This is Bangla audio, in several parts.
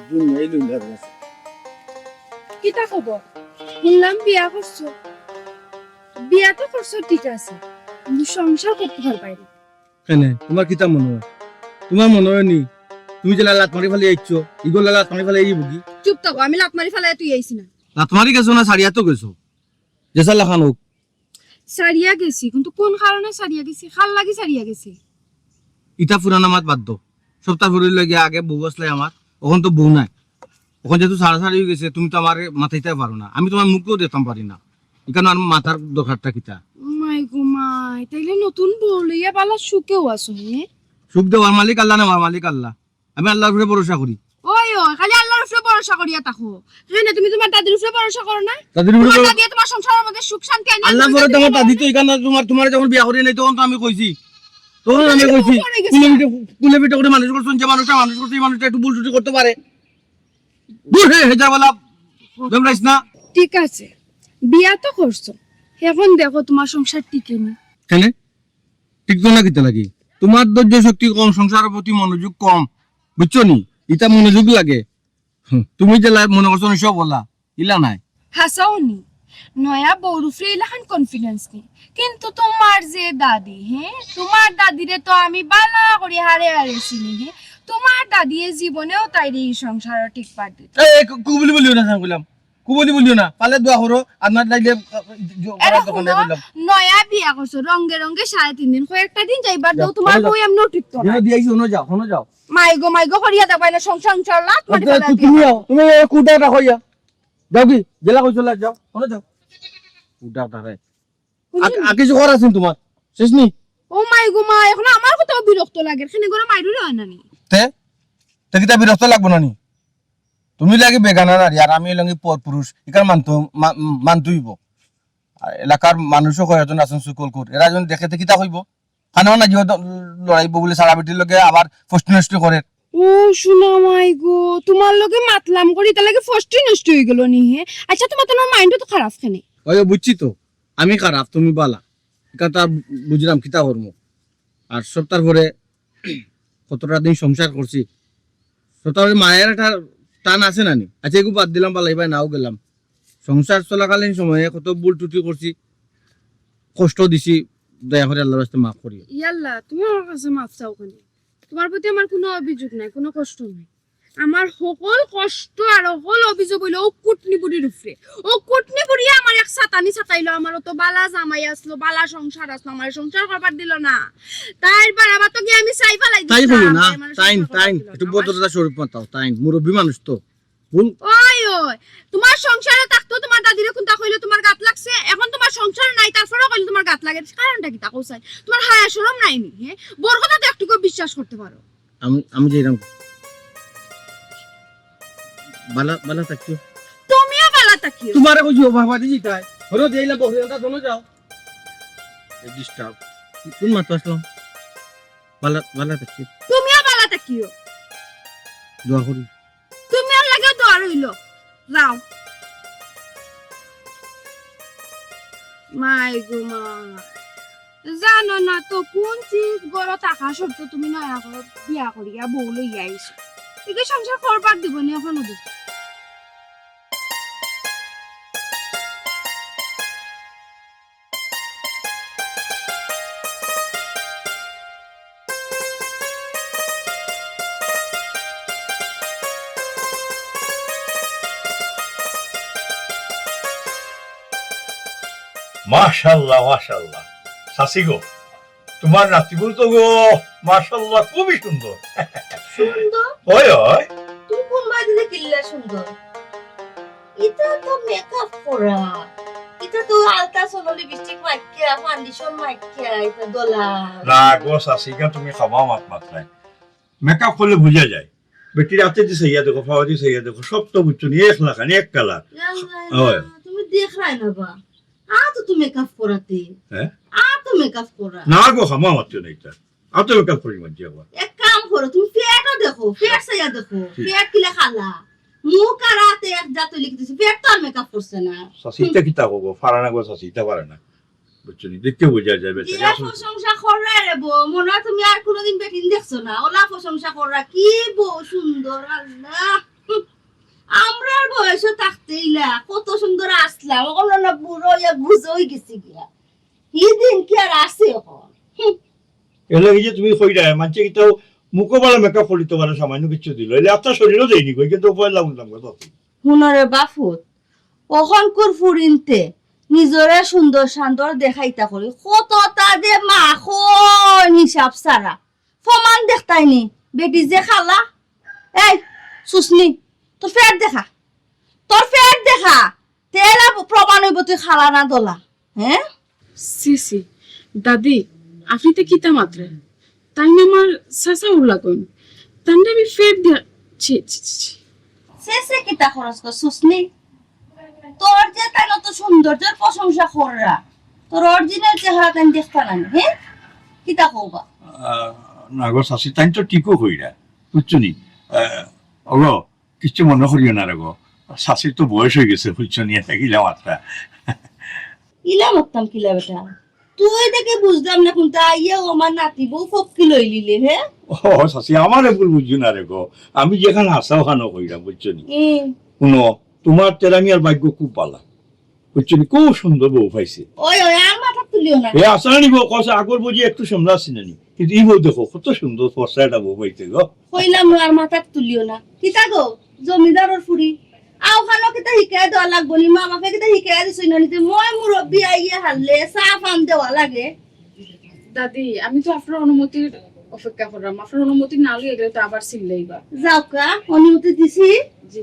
দুনিয়ায় লইলার আছে। কিতা খবর? শুনলাম বিয়া করছো। বিয়া তো করছো ঠিক আছে, কিন্তু সংসার করতে পারবাই না। কেন তোমার কিতা মনে হয়? তোমার মনে হয় নি তুমি যে লাত মারি ফেলে আইছো, ইগো লাত মারি ফেলে আইব কি? চুপ থাকো, আমি লাত মারি ফেলাই তুই আইছি না। লাত মারি গেছো না সারিয়া তো গেছো? জেসা লাখান হোক। সারিয়া গেছি, কিন্তু কোন কারণে সারিয়া গেছি? খাল লাগি সারিয়া গেছি। ইটা পুরানা মাত বাদ দো। সপ্তাহ ভরে লাগে আগে বউ আসলে আমার, ওখান তো বউ নাই। ওখান যেহেতু সারা সারি হয়ে গেছে, তুমি তো আমার মাথাইতে পারো না, আমি তোমার মুখও দিতাম পারি না। এখানে আর মাথার দরকারটা কিতা? মাই গো মাই, তাইলে নতুন বউ লইয়া বালা সুখেও আছো হে? সুখ দেওয়ার মালিক আল্লাহ না, আমার মালিক আল্লাহ। আমি আল্লাহর উপরে ভরসা করি। ওই ওই খালি আল্লাহর উপরে ভরসা করিয়া থাকো। কেন তুমি তোমার দাদির উপরে ভরসা করো না? তাদের তোমার উপরে দাদি তোমার সংসারের মধ্যে সুখ শান্তি আনিয়া আল্লাহ পরে তোমার দাদি তো এখানে তোমার যখন বিয়া করি নাই তখন তো আমি কইছি, তখন আমি কইছি কুলে পিঠে করে মানুষ করছেন, যে মানুষটা মানুষ করছে এই মানুষটা একটু ভুল ত্রুটি করতে পারে। দূর হে হেজারওয়ালা বেমরাইস না। ঠিক আছে, বিয়া তো করছো, এখন দেখো তোমার সংসার টিকে নি। কেন ঠিক তো না কিতা লাগি? তোমার ধৈর্য শক্তি কম, সংসারের প্রতি মনোযোগ কম, বুঝছো নি? এটা মনোযোগ লাগে। তুমি যে মনে করছো সব বলা ইলা নাই। হাসাও নি, নয়া বউর উপরে ইলাখান কনফিডেন্স নি। কিন্তু তোমার যে দাদি, তোমার দাদিরে তো আমি বালা করে হারে চিনি। তোমার দাদি জীবনেও তাইরে এই সংসার ঠিক পার দিত। এই কুবলি বলিও না, বললাম কুবলি বলিও না, পালে দোয়া করো আপনার লাইলে দোকানে বললাম। নয়া বিয়া করছো, রঙে রঙে 3.5 দিন, কয়েকটা দিন যাইবার দাও, তোমার বউ এমন টিকতো না। দিয়েছি হনো যাও। মাইগো করিয়া দেবাই না সংসার লাত মারি ফেলা দিয়া। তুমি কুটা রাখো ইয়া, যাও কি জেলা কইছো যাও হনো যাও। কুটা তারে আগে জোর আছেন তোমার শেষ নি। ও মাইগো মা, এখন আমার কত বিরক্ত লাগে, এখানে করে মাইরু হয় না নি। তে কিতা বিরক্ত লাগবো না নি? তুমি লাগে বেগানা নারী আর আমি লাগে পর পুরুষ, এখানে মানতুইব। এলাকার মানুষও কয়েকজন আছেন সুকল কর, এরা যখন দেখে কিতা হইব, খানা না জীব লড়াইব বলে সারা বেটির লগে আবার ফষ্টি নষ্ট করে। ও শোনা মাইগো, তোমার লগে মাতলাম করি তার লাগে ফষ্টি নষ্ট হয়ে গেল নি। আচ্ছা তোমার মাইন্ড তো খারাপ কেনে? ওই বুঝছি তো, আমি খারাপ তুমি বালা, এখানে তার বুঝলাম কিতা কর্ম। আর সপ্তাহ পরে কতটা দিন সংসার করছি, সপ্তাহে মায়ের একটা টান আছে নানি। আচ্ছা এগুলো বাদ দিলাম, পালাই ভাই নাও গেলাম। সংসার চলাকালীন সময়ে কত ভুল ত্রুটি করছি, কষ্ট দিছি, দয়া করে আল্লাহর রাস্তায় মাফ করিও। ইয়াল্লা, তুমি আমার কাছে মাফ চাও কেন? তোমার প্রতি আমার কোনো অভিযোগ নাই, কোনো কষ্ট নাই। আমার সকল কষ্ট আর সকল অভিযোগ হইলো ও কুটনি বুড়ির উপরে। ও কুটনি বুড়ি আমার এক সাতানি সাতাইলো, আমার তো বালা জামাই আসলো, বালা সংসার আসলো, আমার সংসার করবার দিল না। তারপর আবার তো গিয়ে আমি চাই ফেলাই তাই দিলাম। হলো না, তাই একটু বদলতা স্বরূপ মাতাও, তাই মুরব্বী মানুষ তো ভুল। ওই তোমার সংসারে থাকতো তোমার দাদিরে কোনটা কইলো তোমার গাত লাগছে, এখন তোমার সংসার নাই তারপরেও কইলো তোমার গাত লাগে, কারণটা কি তা কইছাই? তোমার হায়া শরম নাই নি? বড় কথা তো একটু বিশ্বাস করতে পারো। আমি যে এরকম বালা থাকি, তুমিও বালা তাকিও। তোমারে কইছি ও বাবা দিজি তাই হলো দেইলা বহরিয়াটা দনো যাও এই ডিস্টার্ব কোন মাত্র আসলাম। বালা থাকি, তুমিও বালা তাকিও। দোয়া করি। তুমিও লাগে দোয়া রইলো, যাও। মাই গো মা, জানো না তো কোন চিজ গড় টাকা সত্য তুমি নয়া ঘর বিয়া করিয়া বউ লইয়া আইছো, একে সংসার করবার দিব না এখনো দিব। মাশাআল্লাহ মাশাআল্লাহ, শাসি গো তোমার নাতিপুর তো গো মাশাআল্লাহ খুবই সুন্দর। সুন্দর? ওই ওই তুই কোন বাড়িতে কিল্লা সুন্দর? এটা তো মেকআপ করা, এটা তো আলতা সোনো লিপস্টিক মাখিয়া, ফাউন্ডেশন মাখিয়া, এটা দোলা। না গো শাসি গা, তুমি খাওয়া মাত মাত্রায় মেকআপ করলে বোঝা যায়। বেটির হাতে যে সাইয়া দেখো, ফাওয়া দিয়ে সাইয়া দেখো, সব তো বুঝছো নি এক লাখানি এক কালার। ওই তুমি দেখ রাই না বা তো তুমি মেকআপ করাতে, হ্যাঁ তো মেকআপ করা না গো খাওয়া মাত্র না, এটা আর তো মেকআপ করি মাঝে আবার। এক কাম করো, তুমি ফেটও দেখো, ফেট সাইয়া দেখো, ফেট কিলে খালা মুখ আর হাতে এক জাত লিখতেছে, ফেট তো আর মেকআপ করছে না। শাসিটা কি তা গো পারে না গো, শাসিটা পারে না, বুঝছো নি, দেখতে বোঝা যায় বেটা। ইয়া প্রশংসা কররা রে বো, মনে তুমি আর কোনোদিন বেটিন দেখছো না? ওলা প্রশংসা কররা, কি বো সুন্দর, আল্লাহ আমরার বয়সে থাকতে ইলা কত সুন্দর আসলাম এখন না বুড়ো ইয়া বুঝই গেছি গিয়া কি দিন কি আর আছে এখন এলে যে তুমি কইরা মানছে কি তাও মুখবালা মেকআপ করিতে পারে সামান্য কিছু দিল এলে আপনার শরীরও দেয়নি কই কিন্তু পয়লা উঠলাম কথা হুনরে বাফুত অহংকুর ফুরিনতে নিজরে সুন্দর শান্তর দেখাইতা করি কতটা যে মাখো হিসাব সারা ফমান দেখতাইনি বেটি যে খালা এই সুসনি তোর ফের দেখা তেলা প্রমাণ হইব তুই খালা না দলা হ্যাঁ সি দাদি আপনি তো কিতা মাত্রে তাই না আমার সাসা উল্লা কইন তান্ডে আমি ফের দিয়া ছি ছি ছি সে কিতা খরচ কর সুসনি তোর যে তাই না তো সৌন্দর্যের প্রশংসা কররা তোর অরিজিনাল চেহারা তাই দেখতা না হ্যাঁ কিতা কবা নাগর শাশি তাই তো ঠিকও কইরা বুঝছো নি অগো কিছু মনে করিও না রে গো শাশির তো বয়স হয়ে গেছে বুঝছো নি থাকিলাম মাত্রা ইলা মতাম কিলা বেটা তুই দেখে বুঝলাম না কোনটা ইয়ে আমার নাতি বউ ফক্কি লই লিলে হে ও শাশি আমার ভুল বুঝছো না রে গো আমি যেখানে হাসা ওখানো কইরা বুঝছো নি শুনো তোমার তেরামিয়ার ভাগ্য খুব ভালো বুঝছো নি খুব সুন্দর বউ পাইছে ওই আর মাথা তুলিও না এ আসা নিব কসা আগর বুঝি একটু সামলা আসিনা নি কিন্তু এই বউ দেখো কত সুন্দর ফর্সা একটা বউ পাইছে গো কইলাম আর মাথা তুলিও না কিতা গো জমিদারর ফুরি আও খানো কিতা হিকায় দেওয়া লাগবো নি মা বাপে কিতা হিকায় দিছই না নিতে মই মুরব্বি আইয়া হারলে চা পান দেওয়া লাগে দাদি আমি তো আপনার অনুমতির অপেক্ষা করলাম আপনার অনুমতি না লইয়া গেলে তো আবার সিল্লাইবা যাও কা অনুমতি দিছি জি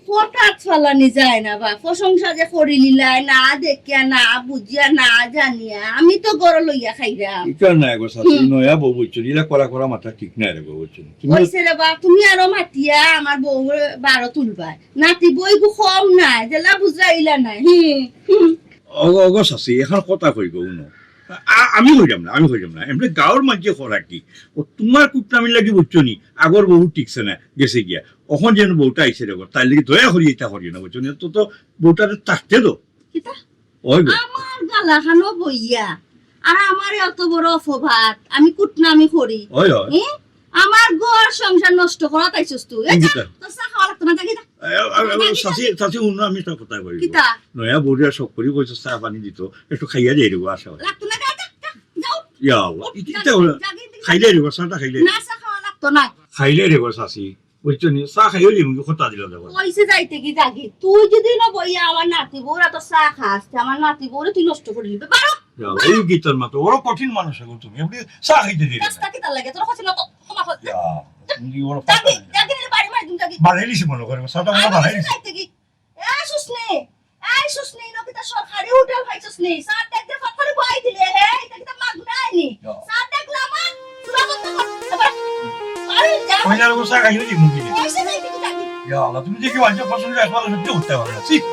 হঠাৎ ফালানি যায় না বা প্রশংসা যে করি নিলাই না দেখিয়া না বুঝিয়া না জানিয়া আমি তো গড় লইয়া খাইরা ইকার না গো শাশি নয়া বউ বুঝছো নি করা করা মাথা ঠিক না রে গো বুঝছো নি তুমি কইছে রে বা তুমি আরো মাতিয়া আমার বউ বারো তুলবা নাতি বই গু কম নাই জেলা বুঝাইলা নাই অগো শাশি এখন কথা কই গো উনো আমি কইলাম না এমনি গাঁৱৰ মানুষে করা কি ও তোমার কুটনামি লাগি বুঝছো নি আগর বউ ঠিকছে না গেছে গিয়া ওখন যেন বউটা আইছে রে গো তাই লাগি দয়া করি এটা করি না বুঝছো নি তো বউটার থাকতে দো কিতা ওই গো আমার গালা খানো বইয়া আর আমার এত বড় অপবাদ আমি কুটনামি করি ওই আমার ঘর সংসার নষ্ট করা তাইছস তুই কিতা? তো চা খাওয়া লাগতো না জাগি শাশি উনো আমি একটা কথা কই কিতা নয়া বউরা সব করি কইছে চা পানি দিত একটু খাইয়া যাই রে গো আশা হয় লাগতো না যাও ইয়া আল্লাহ এটা খাইলে রে গো চাটা খাইলে না চা খাওয়া লাগতো না খাইলে রে গো শাশি বুঝছো নি চা খাইও নি কথা দিল দেখো কইছে যাইতে কি জাগি তুই যদি না বইয়া আমার নাতি বউরা তো চা খাস আমার নাতি বউরে তুই নষ্ট করে দিবি পারো এই গীতার মতো ওরা কঠিন মানুষ এখন তুমি এমনি চা খাইতে দিলে রাস্তা কি তার লাগে তোর কাছে না তো ক্ষমা কর তুমি ওরা জাগি জাগি রে বাড়ি মার দিন জাগি বানাইলিছি মনে করে চাটা মনে বানাইলিছি যাইতে কি এই সুসনে নকিতা সরকারি হোটেল খাইছস নি চা দেখতে ফটফট বই দিলে হে এটা কি মাগ নাইনি চা দেখলাম তুলা বন্ধ কর আরে যা ওই যার চা খাইও নি মুখি কইছে যাইতে কি জাগি ইয়া আল্লাহ তুমি দেখি আজ পছন্দ একবার সত্যি উঠতে পারবে না ঠিক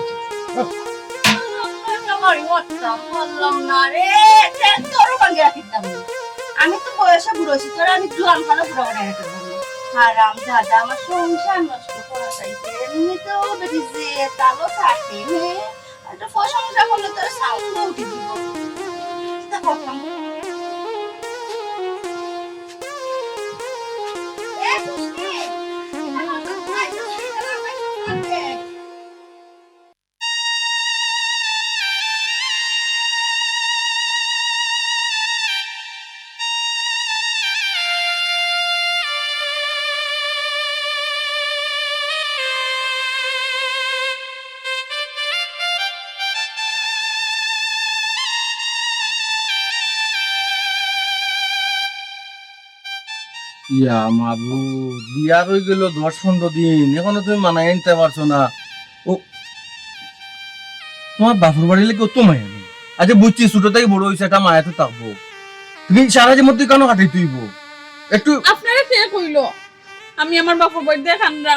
আমি তো বয়সে বুড়ো হয়েছি তোরা আমি জোয়ান ভালো বুড়ো বানাই রাখতে পারবো হারাম দাদা আমার সংসার নষ্ট করা চাইছে এমনি তো বেশি যে তালো থাকে একটা প্রশংসা করলে তোর সাউন্ড উঠে দিব তা করতাম ইয়া মাবু বিয়ার হয়ে গেল 10-15 দিন এখনো তুমি মানাই আনতে পারছো না ও তোমার বাপুর বাড়ি লেগে তো মায়া নেই আচ্ছা বুঝছি ছোট থেকে বড় হয়েছে একটা মায়া তো থাকবো তুমি সারা যে মধ্যে কেন কাটাই তুইব একটু আপনারা কে কইলো আমি আমার বাপের বাড়ি দেখান না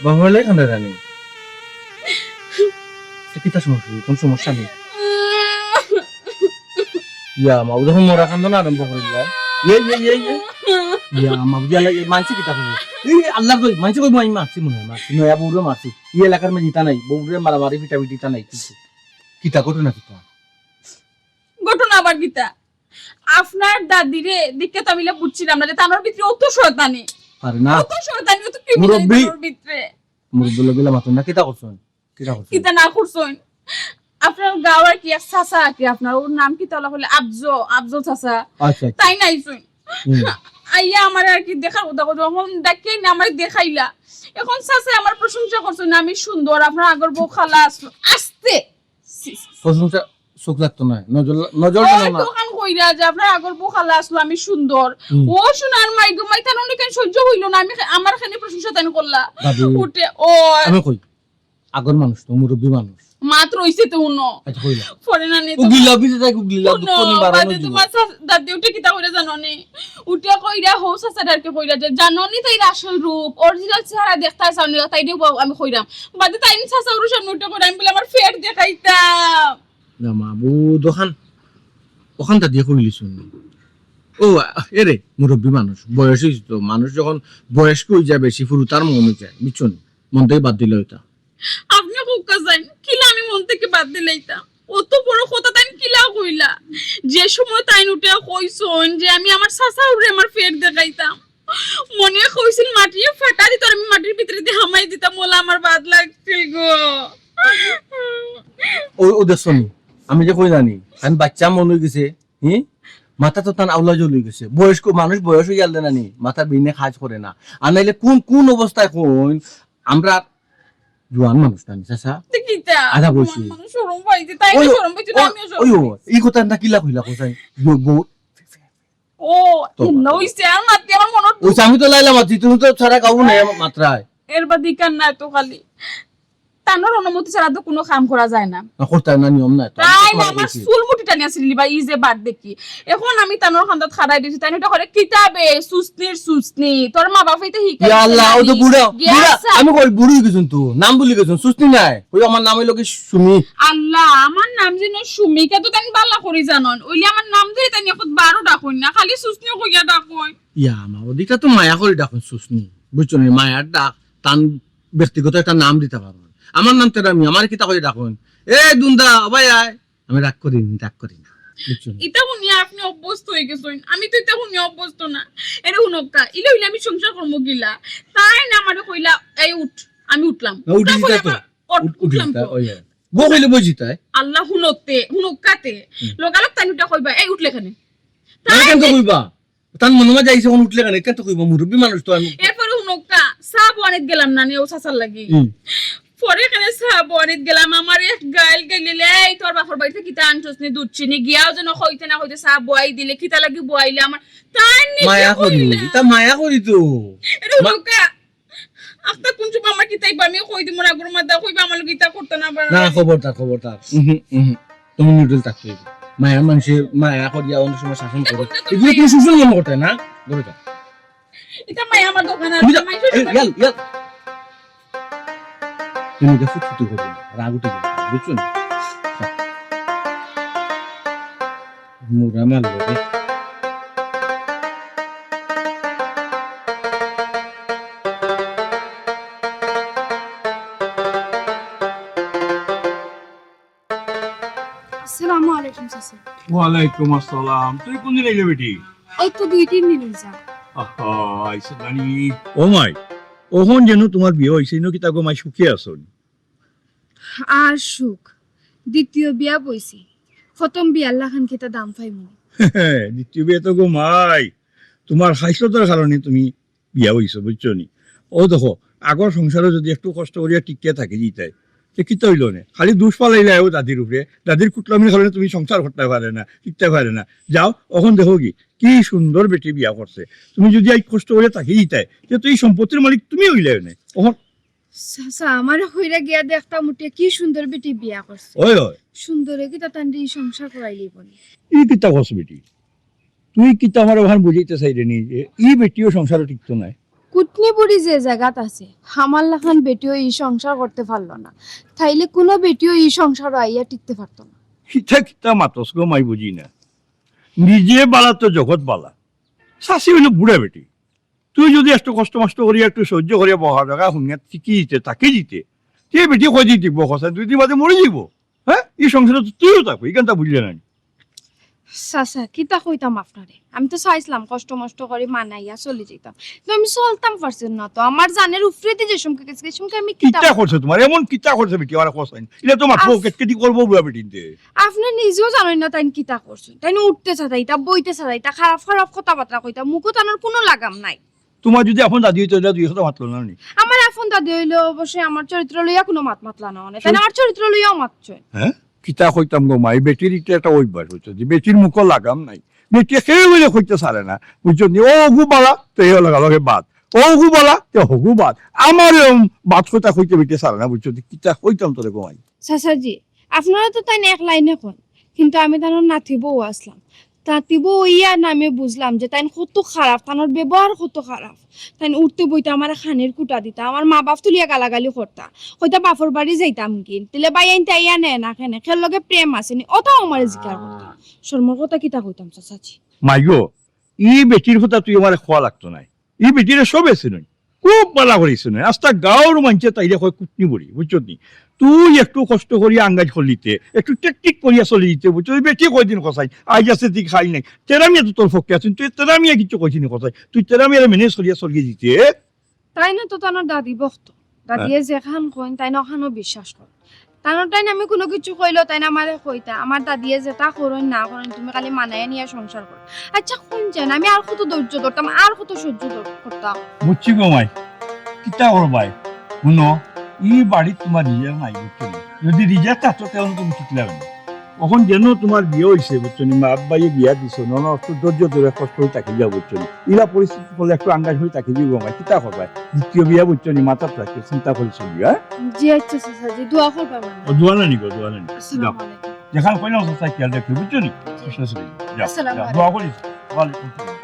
বাবা হলে কান্দা জানি কিতা সমস্যা কোন সমস্যা নেই ইয়া মাবু যখন মরা কান্দন আরম্ভ করে দিলা ইয়া মাবু জানা মানছি কিতা কই এই আল্লাহ কই মানছি কই মই মারছি মনে মারছি নয়া বউরে মারছি এই এলাকার মে জিতা নাই বউরে মারামারি পিটাপিটিটা নাই কিছু কিতা ঘটনা কিতা ঘটনা আবার কিতা আপনার দাদিরে দেখে তো আমি বুঝছিলাম না যে তানোর ভিতরে অত শয়তানি আরে না কত শয়তানি কত মুরব্বি। ক্রিমিনাল ভিতরে মুরব্বি লগিলা মাতুন না কিতা করছেন কিতা না করছেন আপনার গাওয়ার কি এক চাচা কি আপনার ওর নাম কি তাহলে হলে আফজল চাচা আচ্ছা আচ্ছা। তাই নাই শুন হুম। আইয়া আমার আর কি দেখার কথা কথা যখন ডাকে না আমার দেখাইলা এখন চাচা আমার প্রশংসা করছেন আমি সুন্দর আপনার আগর বউ খালা আসলো আসতে প্রশংসা চোখ লাগতো না নজর ওই দিল না দোকান কইরা যে আপনার আগর বউ খালা আসলো আমি সুন্দর হুম। ও শোনার মাই গো মাই তার অনেক সহ্য হইল না আমি আমার খানে প্রশংসা তাই করলা দাদু উঠে ও আমি কই আগর মানুষ তো মুরব্বী মানুষ মাত্র হইছে তো উনো আচ্ছা কইলা পরে না নে উগিলা বিতে যাই উগিলা দুঃখ নি বাড়ানো জীবন তোমার দাদি উঠে কিতা কইরা জানো নি উঠে কইরা হো সাসাদারকে কইরা যে জানো নি তাই আসল রূপ অরিজিনাল চেহারা দেখতা চাও নি তাই দেব আমি কইরাম বাদে তাই নি সাসা উরু সামনে উঠে কইরা আমি বলে আমার ফের দেখাইতাম না মাবু দোকান ওখানটা দিয়ে কইলি শুন ও এরে মুরব্বী মানুষ বয়স হইছে তো মানুষ যখন বয়স্ক হয়ে যায় বেশি ফুরু তার মন হয়ে যায় বুঝছনি মন থেকে বাদ দিলে ওইটা আপনি হুক্কা যান কিলা আমি মন থেকে বাদ দিলাইতাম অত বড় কথা তাই কিলা কইলা যে সময় তাই উঠে কইছন যে আমি আমার সাসা উরে আমার ফের দেখাইতাম মনে কইছিল মাটি ফাটা দিত আর আমি মাটির ভিতরে দিয়ে হামাই দিতাম মোলা আমার বাদ লাগছিল গো ও দেখছনি আমি যে কই জানি আমি বাচ্চা মন হয়ে গেছে মাথা তো তান আউলা জ্বলে গেছে বয়স্ক মানুষ বয়স হয়ে গেল না নি মাথা বিনে কাজ করে না আর নাইলে কোন কোন অবস্থায় কোন আমরা জোয়ান মানুষ না চাচা কিতা আধা বয়সী। মানুষ শরম পাইছে তাই ওই শরম পাইছে ওই আমিও শরম পাইছি। এই কথা না কিলা কইলা কোথায় বউ ও ইল্লা হইছে আর মাতি আমার মনত ওই আমি তো লাইলাম আছি তুমি তো ছাড়া গাও না মাত্রায় এর বাদি কান না তো খালি তানোর অনুমতি ছাড়া তো কোনো কাম করা যায় না না করতে না নিয়ম না তো তাই না আমার ফুল মুটি টানি আসলি বা ইজে বাদ দেখি এখন আমি তানোর খান্দাত খাড়াই দিছি তাই এটা করে কিতাবে সুসনি তোর মা বাবাইতে হিকাই ইয়া আল্লাহ ও তো বুড়া বুড়া আমি কই বুড়ি গেছুন তো নাম বলি গেছুন সুস্তি নাই ওই আমার নাম হইলো কি সুমি আল্লাহ আমার নাম যেন সুমিকা তো তাই বালা করি জানন ওইলি আমার নাম ধরে তাই এখন 12 ডাকুন না খালি সুসনি কইয়া ডাকুন ইয়া মা ওদিকটা তো মায়া করে ডাকুন সুসনি বুঝছো নি মায়ার ডাক তান ব্যক্তিগত একটা নাম দিতে পারো আমার নাম তেরা আমি আমার কিতা করে ডাকুন এ দুন্দা ভাই আয় আমি রাগ করি না বুঝছো নি? এটা শুনিয়া আপনি অভ্যস্ত হয়ে গেছেন আমি তো এটা শুনিয়া অভ্যস্ত না এটা শুনকা ইলে হইলে আমি সংসার করবো গিলা তাই না আমারে কইলা এই উঠ আমি উঠলাম না, উঠি উঠার পরে দিতা তো। আমার- উঠলাম উঠিতা তো। ওই বউ কইলে বুঝি তাই আল্লাহ হুনকাতে লগালগ তাই উঠা কইবা এই উঠলে কেন আমি কেন তো কইবা তান মনে মা যাইছে কোন উঠলে কেন কেন তো কইবা মুরব্বী মানুষ তো আমি এরপরে হুনকা সাব অনেক গেলাম না ও সাসার লাগি পরে এখানে সাব অনেক গেলাম আমার এক গাইল গাইলে এই তোর বাপর বাড়িতে কিতা আনছস নি দুধ চিনি গিয়াও যেন হইতে না হইতে সাব বয়াই দিলে কিতা লাগি বয়াইলে আমার তাই মায়া করি তা মায়া করি তো এটা হুনকা আস্তা কোন চুপ আমার কিতাই আমি কই দিমু না গরম মাদা কইবা আমার কিতা করতে না পারে না খবরদার তুমি নিউট্রাল থাকতে হবে মায়া মানুষের মায়া করিয়া অন্য সময় শাসন করে এগুলো তুমি সুশীল মনে করতে না বলে যাও এটা মাই আমার দোকানে তুমি যাও মাই শ্বশুর বাড়ি- ইয়াল তুমি দেখো ছুটি করবে রাগ উঠে যাবে বুঝছো না মুরা মারলো রে আসসালামু আলাইকুম চাচা ওয়ালাইকুম আসসালাম তুই কোন দিন এলে বেটি এই তো 2-3 দিন হইছে আহা আইছে নানি ও মাই ওহন যেন তোমার বিয়ে হইছে ন কি তাগো মাই সুখী আছন আর সুখ দ্বিতীয় বিয়া বইছি প্রথম বিয়া আল্লাহ খান কিতা দাম পাই মনে দ্বিতীয় বিয়ে তো গো মাই তোমার স্বাস্থ্যতার কারণে তুমি বিয়া হইছো বুঝছো নি ও দেখো আগর সংসারে যদি একটু কষ্ট করিয়া টিকিয়া থাকে জিতাই সে কিতা হইল নে খালি দুষ পালাইলে ও দাদির উপরে দাদির কুটলামির কারণে তুমি সংসার করতে পারে না টিকতে পারে না যাও এখন দেখো কি সুন্দর বেটি বিয়া করছে তুমি যদি এই কষ্ট করে তাকে জিতাই যে তুই সম্পত্তির মালিক তুমি হইলে নে এখন চাচা আমার হইরা গিয়া দেখতা মুটে কি সুন্দর বেটি বিয়া করছে ওই ওই সুন্দরে কিতা তান্ডি সংসার করাইলি বনি ই কিতা করছ বেটি তুই কিতা আমার ওখান বুঝাইতে চাইলে নি যে ই বেটিও সংসারে টিকতো নাই কুটনি বুড়ি যে জায়গাত আছে হামার লাখান বেটিও এই সংসার করতে পারলো না তাইলে কোনো বেটিও এই সংসার আইয়া টিকতে পারতো না কিতা কিতা মাতস গো মাই বুঝি না নিজে বালা তো জগৎ বালা শাশি হইল বুড়া বেটি তুই যদি একটু কষ্ট মষ্ট করিয়া একটু সহ্য করিয়া বহা জায়গা শুনিয়া কি দিতে তাকে দিতে সে বেটি কই দিতে বসা দুই দিন বাদে মরে যাব হ্যাঁ এই সংসারে তো তুইও থাকবো এই কানটা বুঝলে না চাচা কিতা কইতাম আপনারে, আমি তো চাইছিলাম কষ্ট মষ্ট করে মানাইয়া চলে যেতাম, কিন্তু আমি চলতাম পারছি না। তো আমার জানের উপরে দিয়ে যে সমকে গেছে সেই সমকে আমি কিতা কিতা করছে তোমার এমন কিতা করছে বেটি আমার কোসাইন এটা তো মাত্র কেটকেটি করবো বুয়া বেটিতে আপনি নিজেও জানেন না তাই কিতা করছেন। তাই উঠতে চাইতা বইতে চাইতা খারাপ খারাপ কথাবার্তা কইতা, মুখও তানোর কোনো লাগাম নাই। তোমার যদি এখন দাদি হইতো এটা দুই কথা মাতলো না নি আমার এখন দাদি হইলে অবশ্যই আমার চরিত্র লইয়া কোনো মাত মাতলা না মানে, তাই আমার চরিত্র লইয়াও মাতছয়। হ্যাঁ কিতা কইতাম গো মাই বেটির এটা একটা অভ্যাস হচ্ছে যে বেটির মুখ লাগাম নাই, বেটি কেউ বলে কইতে চারে না বুঝছো নি। ও হগু বালা তো এ লাগা লগে বাদ, ও হগু বালা তো হগু বাদ, আমার বাদ কথা কইতে বেটি চারে না বুঝছো কিতা কইতাম তোরে গো মাই। চাচাজি আপনারা তো তাই এক লাইনে কোন, কিন্তু আমি তানোর নাতি বউ আসলাম। তাঁতি বউ ইয়া নামে বুঝলাম যে তাই কত খারাপ, তানোর ব্যবহার কত খারাপ। তাই উঠতে বইতে আমার খানের কুটা দিতা, আমার মা বাপ তুলিয়া গালাগালি করতা, হয়তো বাপর বাড়ি যাইতাম কি তেলে বাই আইনতে আইয়া নে না কেনে খের লগে প্রেম আসেনি ওটাও আমার জিকার করতা। শর্মার কথা কিতা কইতাম চাচাজি। মাই গো ই বেটির কথা তুই আমার খোয়া লাগতো নাই, ই বেটিরে সব এসে নই খুব বালা করিস নয়। আস্তা গাঁর মানুষে তাইলে কয় কুটনি বড়ি বুঝছো নি। তুই একটু কষ্ট করি আঙ্গাজ হলিতে একটু টেকটিক করিয়া চলে দিতে বুঝছো। বেটি কয়দিন কষাই আজ আছে তুই খাই নাই, তেরামিয়া তো তোর ফকে আছেন, তুই তেরামিয়া কিছু কইছিনি কষাই, তুই তেরামিয়া মেনে চলিয়া চলিয়ে দিতে। তাই না তো তানোর দাদি বক্ত, দাদিয়ে যেখান কইন তাই না ওখানেও বিশ্বাস কর। তানোর তাই না আমি কোনো কিছু কইলো তাই না আমারে কইতা, আমার দাদিয়ে যেটা করুন না করেন তুমি খালি মানায় নিয়ে সংসার কর। আচ্ছা কোন জান আমি আর কত ধৈর্য ধরতাম, আর কত সহ্য করতাম। বুঝছি গো মাই কিতা করবাই শুনো ই বাড়ি তোমার রিজার নাই বুঝছো নি। যদি রিজার থাকতো তাহলে তুমি ঠিক লাগবে না। এখন যেন তোমার বিয়ে হয়েছে বুঝছো নি, মা আব্বাই বিয়া দিছো ন ধৈর্য ধরে কষ্ট হয়ে থাকি যাও বুঝছো নি। ইলা পরিস্থিতি হলে একটু আঙ্গাজ হয়ে থাকি যাবো মাই কিতা করবাই। দ্বিতীয় বিয়া বুঝছো নি মাথা রাখতে চিন্তা করেছো বিয়া। জি আচ্ছা চাচাজি দোয়া করবা মানে। ও দোয়া নানি গো দোয়া নানি আসসালামু আলাইকুম। যেখানে কইলাম সাই খেয়াল রাখবে বুঝছো নি। আসসালামু আলাইকুম। দোয়া করিস ওয়ালাইকুম আসসালাম।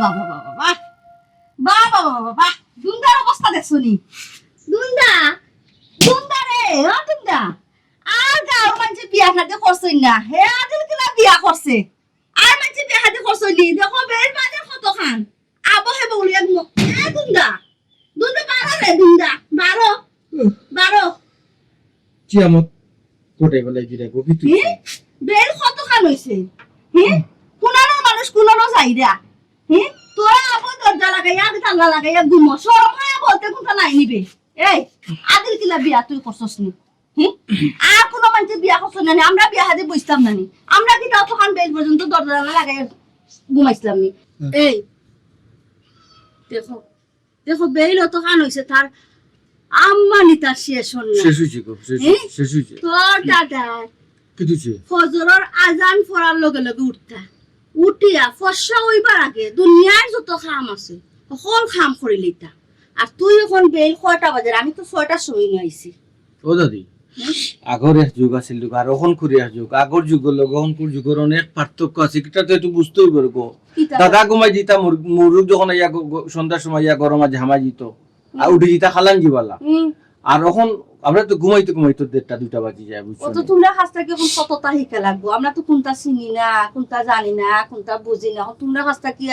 বাবা বাবা বাবা বাবা বাবা বাবা দুন্দার অবস্থা দেখছো নি। দুন্দা দুন্দা রে ও দুন্দা আর গাঁর মানুষে বিয়া শাদি করছই না, হে আদিল কিলা বিয়া করছে আর মানুষে বিয়া শাদি করছই নি। দেখো বের মাঝে কত খান আবো হে বউলিয়া এ দুন্দা দুন্দা বারো রে দুন্দা বারো বারো চিয়ামত কোটাই বলে গিরা গো কি তুই বের কত খান হইছে। হ্যাঁ কোনানো মানুষ কোনানো যাইরা। হ্যাঁ তোরা আবো দরজা লাগাইয়া আদি তাল্লা লাগাইয়া ঘুমো সরম হয় বলতে কোনটা নাই নিবে। এই আদিল কিলা বিয়া তুই করছস নি। হ্যাঁ আর কোন মানুষে বিয়া করছ না নি, আমরা বিয়া হাতে বসতাম না নি, আমরা কি ততক্ষণ বেল পর্যন্ত দরজা লাগাইয়া ঘুমাইছিলাম নি। এই দেখো দেখো বেল অত খান হইছে তার আম্মানি তার শেষ হল না। শেষ হইছে গো শেষ হইছে। তোর দাদা কি তুইছে ফজরের আজান পড়ার লগে লগে উঠতা, উঠিয়া ফসা হইবার আগে দুনিয়ার যত খাম আছে সকল খাম করে লইতা। আর তুই এখন বেল কয়টা বাজে? আমি তো 6টার সময় আইছি। ও দাদি আগর এক যুগ আছিল আর এখন করে এক যুগ, আগর যুগের লগে এখনকার যুগের অনেক পার্থক্য আছে, এটা তো একটু বুঝতে হইব গো। দাদা ঘুমাই দিতা মুরুগ যখন ইয়া সন্ধ্যার সময় ইয়া গরম মাঝে হামাই দিত আর উঠে দিতা খালান জিবালা। আর এখন আমরা তো ঘুমাইতে ঘুমাইতে 1:30 2টা বাজি যায় বুঝছো। ও তো তোমরা কাছ থেকে এখন কতটা শিখা লাগবো, আমরা তো কোনটা চিনি না কোনটা জানি না কোনটা বুঝি না। তোমরা কাছ থেকে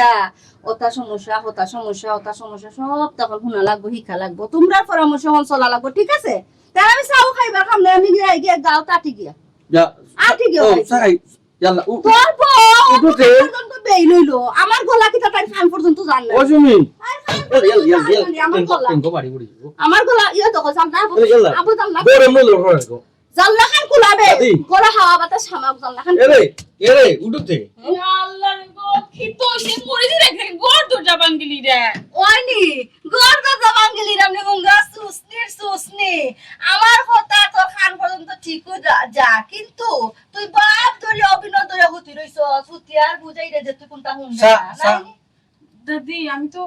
ওটা সমস্যা ওটা সমস্যা ওটা সমস্যা সব তখন শোনা লাগবো শিখা লাগবো, তোমরা পরামর্শ হল চলা লাগবো। ঠিক আছে তাহলে আমি চাও খাইবার খাম না, আমি গিয়ে গাও তাটি গিয়া যা আটি গিয়া ও সাই ইয়াল্লা ও তোর উঠোতে। পর্যন্ত বেই লইলো আমার গলা কি তাই ফান পর্যন্ত জান না। ও জমি আমার গলা টেঙ্গো বাড়ি পড়ি আমার গলা ইয়া তো জান না আবু জান না গরম নলো গো জানলা খান কুলাবে দাদি। গলা হাওয়া বাতাস সামাক জানলা খান এরে উঠোতে আল্লাহ রে গো কি তো সে মরে দি দেখে গড় দরজা ভাঙলি রে। ওইনি গর্দ জবাঙ্গলি রামনে গঙ্গা সুসনি আমার কথা তো খান পর্যন্ত ঠিক যা কিন্তু তুই বাপ ধরে অভিনয় ধরে হুতি রইছ হুতি আর বুঝাই রে যে তুই কোনটা হুন দাদি আমি তো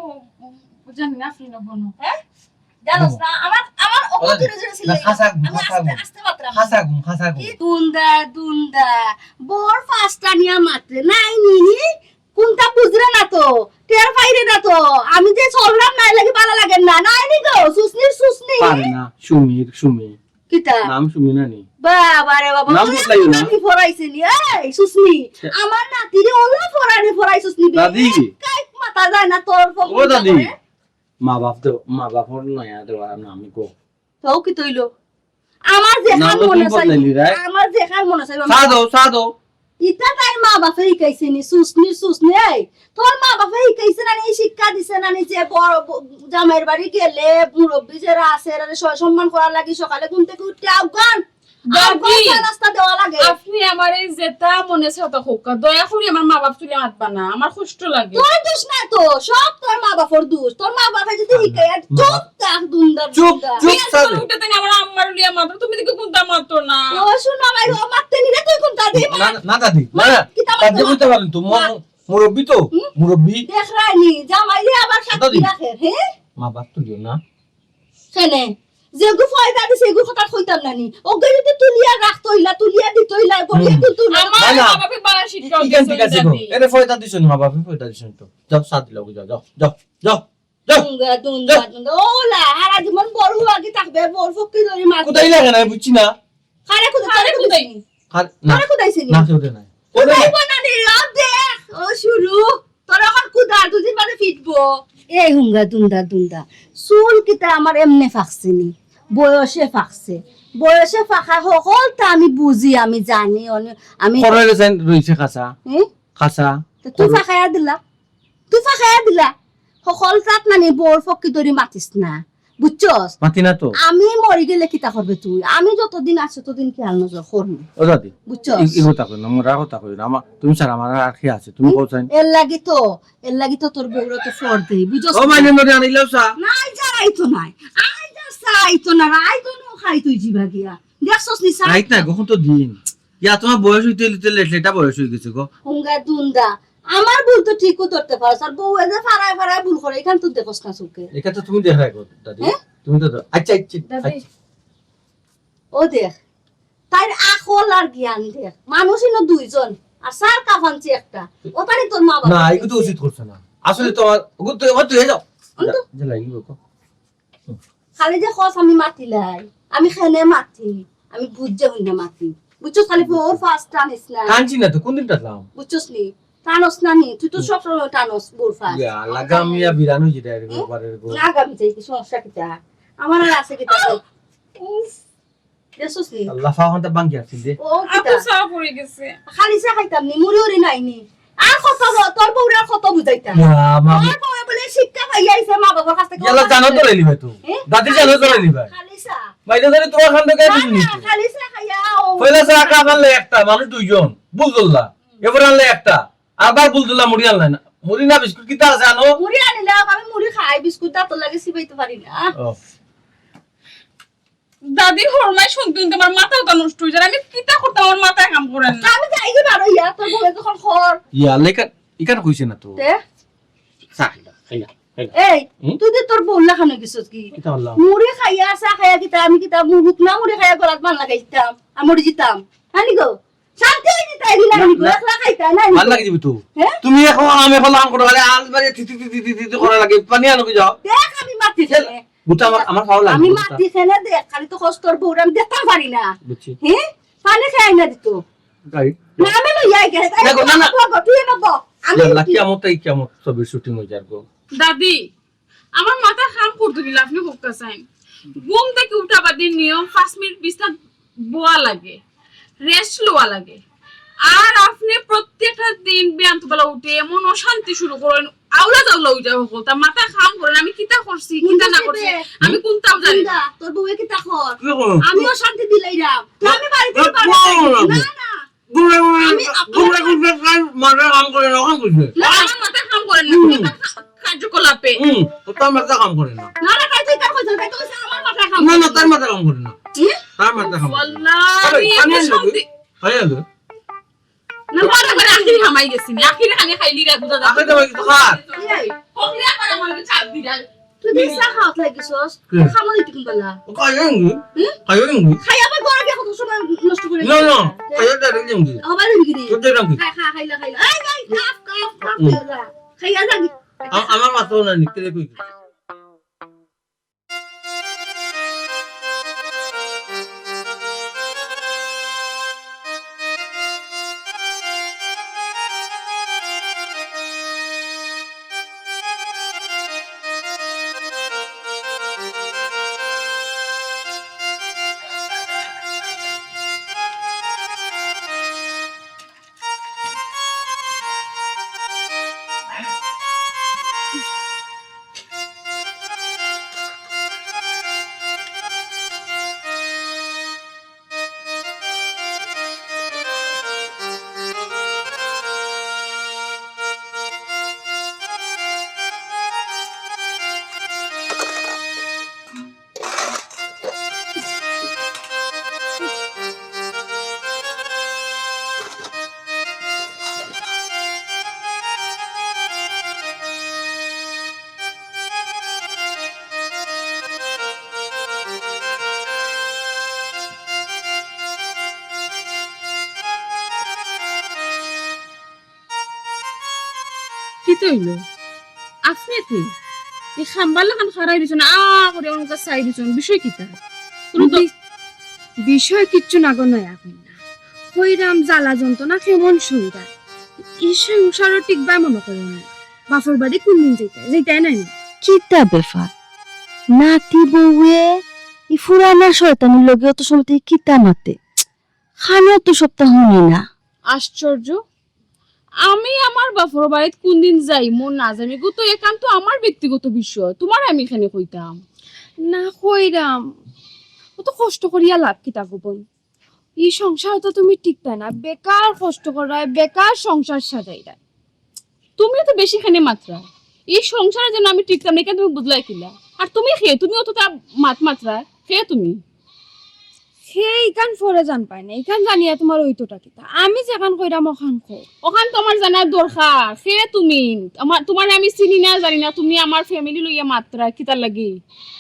জানি না আপনি নবো না হ্যাঁ জানোস না আমার আমার হুতি রইছ ছিল আমি আস্তে মাত্রা কি দুন্দা দুন্দা বড় ফাস্টা নিয়া মাত্রে নাই নিনি কোনটা বুঝরে না তো টের পাইরে না তো আমি যে চললাম নাই লাগি ভালো লাগে না নাই নি গো সুসনি পারে না সুমি কিতা নাম সুমি না নি বাবা রে বাবা নাম বদলাই না। নাতি ফরাইছে নি এই সুসনি আমার নাতিরে ওলা ফরাইছস নি দাদি। কাইক মাথা যায় না তোর ও দাদি মা বাপর নয়া দেওয়া নামি কো তো কি তইলো আমার যে নাম খান তো মনে তুমি চাই বদলাইলি রে। আমার যে খান মনে চাই সাদো ইতা তাই মা বাপে শিখাইছে নি সুসনি এই তোর মা বাপে শিখাইছে না নি শিক্ষা দিছে না নি যে বড় জামাইয়ের বাড়ি গেলে মুরব্বি যারা আছে এরা সম্মান করা লাগি সকালে ঘুম থেকে উঠতে আফগান দাদি। নাস্তা দেওয়া লাগে আপনি আমার এই যেটা মনে আছে তা হোক দয়া করে আমার মা বাপ তুলে মাতবা না আমার কষ্ট লাগে তোর দোষ না তো সব তোর মা বাপর দোষ তোর মা বাপে যদি শিখাই আর চুপ থাক দুন্দা চুপ বিয়ে সাদো করে উঠতে আমার আম্মার লিয়া মাত্র তুমি দিকে কোনটা মাত্র না ও শুনো ভাই ও মারতে নিলে তুই কোন দাদি না দাদি না কিতা দাদি বলতে পারেন তো মুরব্বি তো মুরব্বি দেখ রাইনি জামাইলে আবার সাথে দাদি। রাখে হ্যাঁ মা বাপ তুলিও না কেনে যে গু ফয়দা দিছে গু কথা কইতাম নানি ও গরিতে তুলিয়া রাখতো ইলা তুলিয়া দিতো ইলা গরিয়া তুই না আমার না। মা বাপে বাড়া শিক্ষা ঠিক আছে গো এরে ফয়দা দিছেন মা বাপে ফয়দা দিছেন তো যাও সাদ দিলাও যাও দুঙ্গা দুঙ্গা দুঙ্গা ওলা হারা জীবন বড় আগে থাকবে বড় ফকি ধরে মার কোথায় লাগে না বুঝছি না খারে খারে কোথায়? না খারে কোথাইছে নি না সেটা নাই কোথায় বানানি রাত দেখ ও শুরু তোর এখন কুদা দুদিন বাদে ফিটবো এই হুঙ্গা দুন্দা দুন্দা চুল কিতা আমার এমনে ফাকছে নি বয়সে ফাঁকা সকল তা আমি বুঝি আমি জানি আমি খরয় রইছে খাসা হ্যাঁ? খাসা তা তুই ফাঁকাইয়া দিলা সকল তাত মানে বৰ ফকি ধৰি মাতিস না বুঝছস মাতি না তো আমি মরি গেলে কিতা করবে তুই আমি যতদিন আছো ততদিন খেয়াল নজর করবি ও দাদি বুঝছস কথা কই না মোরা কথা কই না তুমি স্যার আমার রাখি আছে তুমি কোথায় এর লাগি তো তোর বউর তো ফর দেই বুঝছস ও মাইনে নরে আনিলাও সা নাই যাই তো নাই আই যা সাই তো না আই তো নো খাই তুই জিবা গিয়া দেখছস নি সাই রাইট না কখন তো দিন ইয়া তোমার বয়স হইতে হইতে লেটা বয়স হয়ে গেছে গো হুঙ্গা দুন্দা আমার ভুল তো ঠিকও ধরতে পারছ আর বউ এসে ফারায় ভুল করে এখান তুই দেখছ না চোখে এটা তো তুমি দেখাই গো দাদি তুমি তো আচ্ছা দাদি ও দেখ তাই আকল আর জ্ঞান দেখ মানুষই না দুইজন আর সার কাফানছি একটা ও তারই তোর মা না বাবা এগুলো তো উচিত করছে না আসলে তোমার ওগো তো তুই যাও যে লাগিও কো খালি যে খস আমি মাতিলাই আমি খেনে মাতি আমি বুঝে হই না মাতি বুঝছস খালি ওর ফার্স্ট টানিস না কাঞ্চি না তো কোন দিন টানলাম বুঝছস নি টানস না নি তুই তো সব সময় টানস বোর ফার্স্ট ইয়া লাগামিয়া বিরানো যেটা এর ব্যাপারে গো না গামি চাই কি সমস্যা কিটা আমার আর আছে কিটা উফ দেখছস নি আল্লাহ ফাওয়ান্তা বাঙ্গি আছে দে ও আপু কিটা সাফ পড়ে গেছে খালি চা খাইতাম নি মুড়ি উড়ি নাই নি আর কত তোর বউরা কত বুঝাইতাম মা তোর বউ বলে শিক্ষা পাই আইছে মা বাবার কাছ থেকে ইয়ালা জানো তো লেলি ভাই তো দাদি জানো তো লেলি ভাই খালি চা বাইরে ধরে তোমার খান থেকে না, দিবি না, খালি চা খাইয়া ও পয়লা সা আকা আনলে একটা মানুষ দুইজন বুলদুল্লাহ এবার আনলে একটা আবার বুলদুল্লাহ মুড়ি আনলে না মুড়ি না বিস্কুট কিতা আছে আনো মুড়ি আনিলাম আমি মুড়ি খাই বিস্কুট দাঁত লাগে সিবাইতে পারি না ও দাদির হরমাই শুনতে শুনতে আমার মাথাটা নষ্ট হয়ে যায় আমি কিতা করতে আমার মাথায় কাম করে না আমি যাই গে বারো ইয়া তোর বউ যখন খর ইয়া লেকা ইকান কইছে না তো তে সাকিলা খাইলা এই হুম? তুই যে তোর বউ লাখানো গেছিস কি কিতা আল্লাহ মুড়ি খাইয়া চা খাইয়া কিতা আমি কিতা মুখ না মুড়ি খাইয়া গলাত মান লাগাইতাম আর মুড়ি জিতাম হানি গো শান্তি হই জিতাই দিলা হানি গো একলা খাইতা না ভাল লাগে দিবি তো হ্যাঁ? তুমি এখন আমি এখন আম করে আলবারে থিতি করা লাগে পানি আনো কি যাও দেখ আমি মাতি খেলে বুটা আমার খাওয়া লাগে আমি মাতি খেলে দেখ খালি তো কষ্টর বউর আমি দেখতে পারি না বুঝছি হ্যাঁ পানি খাই না দিত গাই না আমি লইয়াই গে দেখো, না, না। তুই নব আমি ইয়াল্লাহ কিয়ামত ছবির শুটিং হয়ে যার গো দাদি আমার মাথা কাম করতে গেলে আপনি হোক্কা চাইন ঘুম থেকে উঠা বাদে নিয়ম 5 মিনিট বিছনা বোয়া লাগে রেস্ট লওয়া লাগে আর আপনি প্রত্যেকটা দিন বেলা উঠে এমন অশান্তি শুরু করেন আউলা জাউলা হয়ে যাবে তা মাথা কাম করেন আমি কিতা করছি কিতা না করছি আমি কোনটাও জানি না তোর বউয়ে কি তাখর কি করো আমিও শান্তি দিলাইরাম আমি বাড়িতে পারি না না আমি মারা কাম করে না কাম করছে না, আমার মাথা কাম করেন না কার্যকলাপে তো তার মাথা কাম করে না না না তাই তুই কার কইছ তাই তো আমার মাথা খাম না তার মাথা কাম করে না তার মাথা কাম করে না wallahi পানি এত আনলো শান্তি হয় আলো পরে পরে আখির হামাই গেছি না আখির খানে খাইলি রে বুঝা আগে তো খা হকলে আবার আমার চাপ দিরা তুই বিশা খাওয়াত লাগিছস খামো দিতে কোনবেলা কায়ো নি খাই আবার বড় বিয়া কত সময় নষ্ট করে না না কায়ো দা রে নি আবার গিরি তো দেরাম কি খাইলা এই কাফ খাইয়া যাবি আমার মাথা না নিতে রে কই কি তইল আপনি কি এই খাম্বার লাগান খারাই দিছন করে অনেক চাই দিছন বিষয় কিতা কোনো বিষয় কিচ্ছু না গো নয়া কইনা কইরাম জ্বালা যন্ত্রণা কেমন শুইরা এই সংসারও টিকবাই মনে করে না বাপর বাড়ি কোন দিন যেতে নাই না কিতা ব্যাপার নাতি বউয়ে ই ফুরানা শয়তানের লগে অত সময় থেকে কিতা মাতে খানেও তো সপ্তাহ শুনি না আশ্চর্য আমি আমার বাপর বাড়িতে কোন দিন যাই মন না জানি গো তো একান্ত আমার ব্যক্তিগত বিষয় তোমার আমি এখানে কইতাম না কইরাম অত কষ্ট করিয়া লাভ কিতা গোপন এই সংসার তো তুমি টিকবে না বেকার কষ্ট করায় বেকার সংসার সাজাইরা তুমি তো বেশি খানে মাত্রা এই সংসারে যেন আমি টিকতাম না কেন তুমি বুঝলাই কিলা আর তুমি খেয়ে তুমি অতটা মাত্রা খেয়ে তুমি সেই গান ফরে জান পাই না এখান জানিয়া তোমার ওইটোটা কিতা আমি যেখান কইরাম ওখান কো ওখান তো আমার জানার দরকার খেয়ে তুমি তোমার আমি চিনি না জানি না তুমি আমার ফ্যামিলি লইয়া মাত্রা কিতার লাগি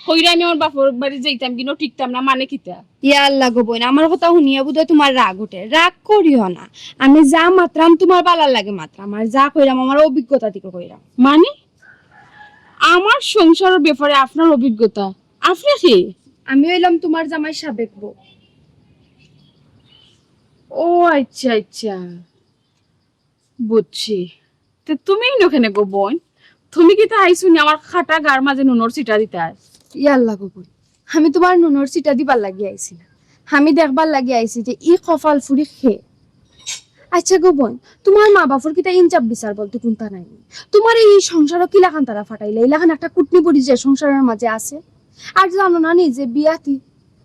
কইরা আমি আমার বাপর বাড়ি যাইতাম কিন্তু টিকতাম না মানে কিতা ইয়া আল্লাহ গো বোন আমার কথা শুনিয়া বোধহয় তোমার রাগ ওঠে রাগ করিও না আমি যা মাত্রাম তোমার ভালো লাগে মাত্রাম আর যা কইরাম আমার অভিজ্ঞতা থেকে কইরাম মানে আমার সংসারের ব্যাপারে আপনার অভিজ্ঞতা আপনি কি আমি হইলাম তোমার জামাই সাবেক বউ ও আচ্ছা আচ্ছা বুঝছি তো তুমি ওখানে গো বোন তুমি কি তা আইসুনি আমার খাটা গার মাঝে নুনর চিটা দিতে ইয়া আল্লাহ গো বোন আমি তোমার নুনর সিটা দিবার লাগি আইছি না আমি দেখবার লাগি আইছি যে ই কপাল ফুরি খে আচ্ছা গো বোন তোমার মা বাপর কিতা ইনচাপ বিচার বলতে কোনটা নাই তোমার এই সংসারও কিলাখান তারা ফাটাইলে এইলাখান একটা কুটনি পড়ি যে সংসারের মাঝে আছে আর জানো না নি যে বিয়াতি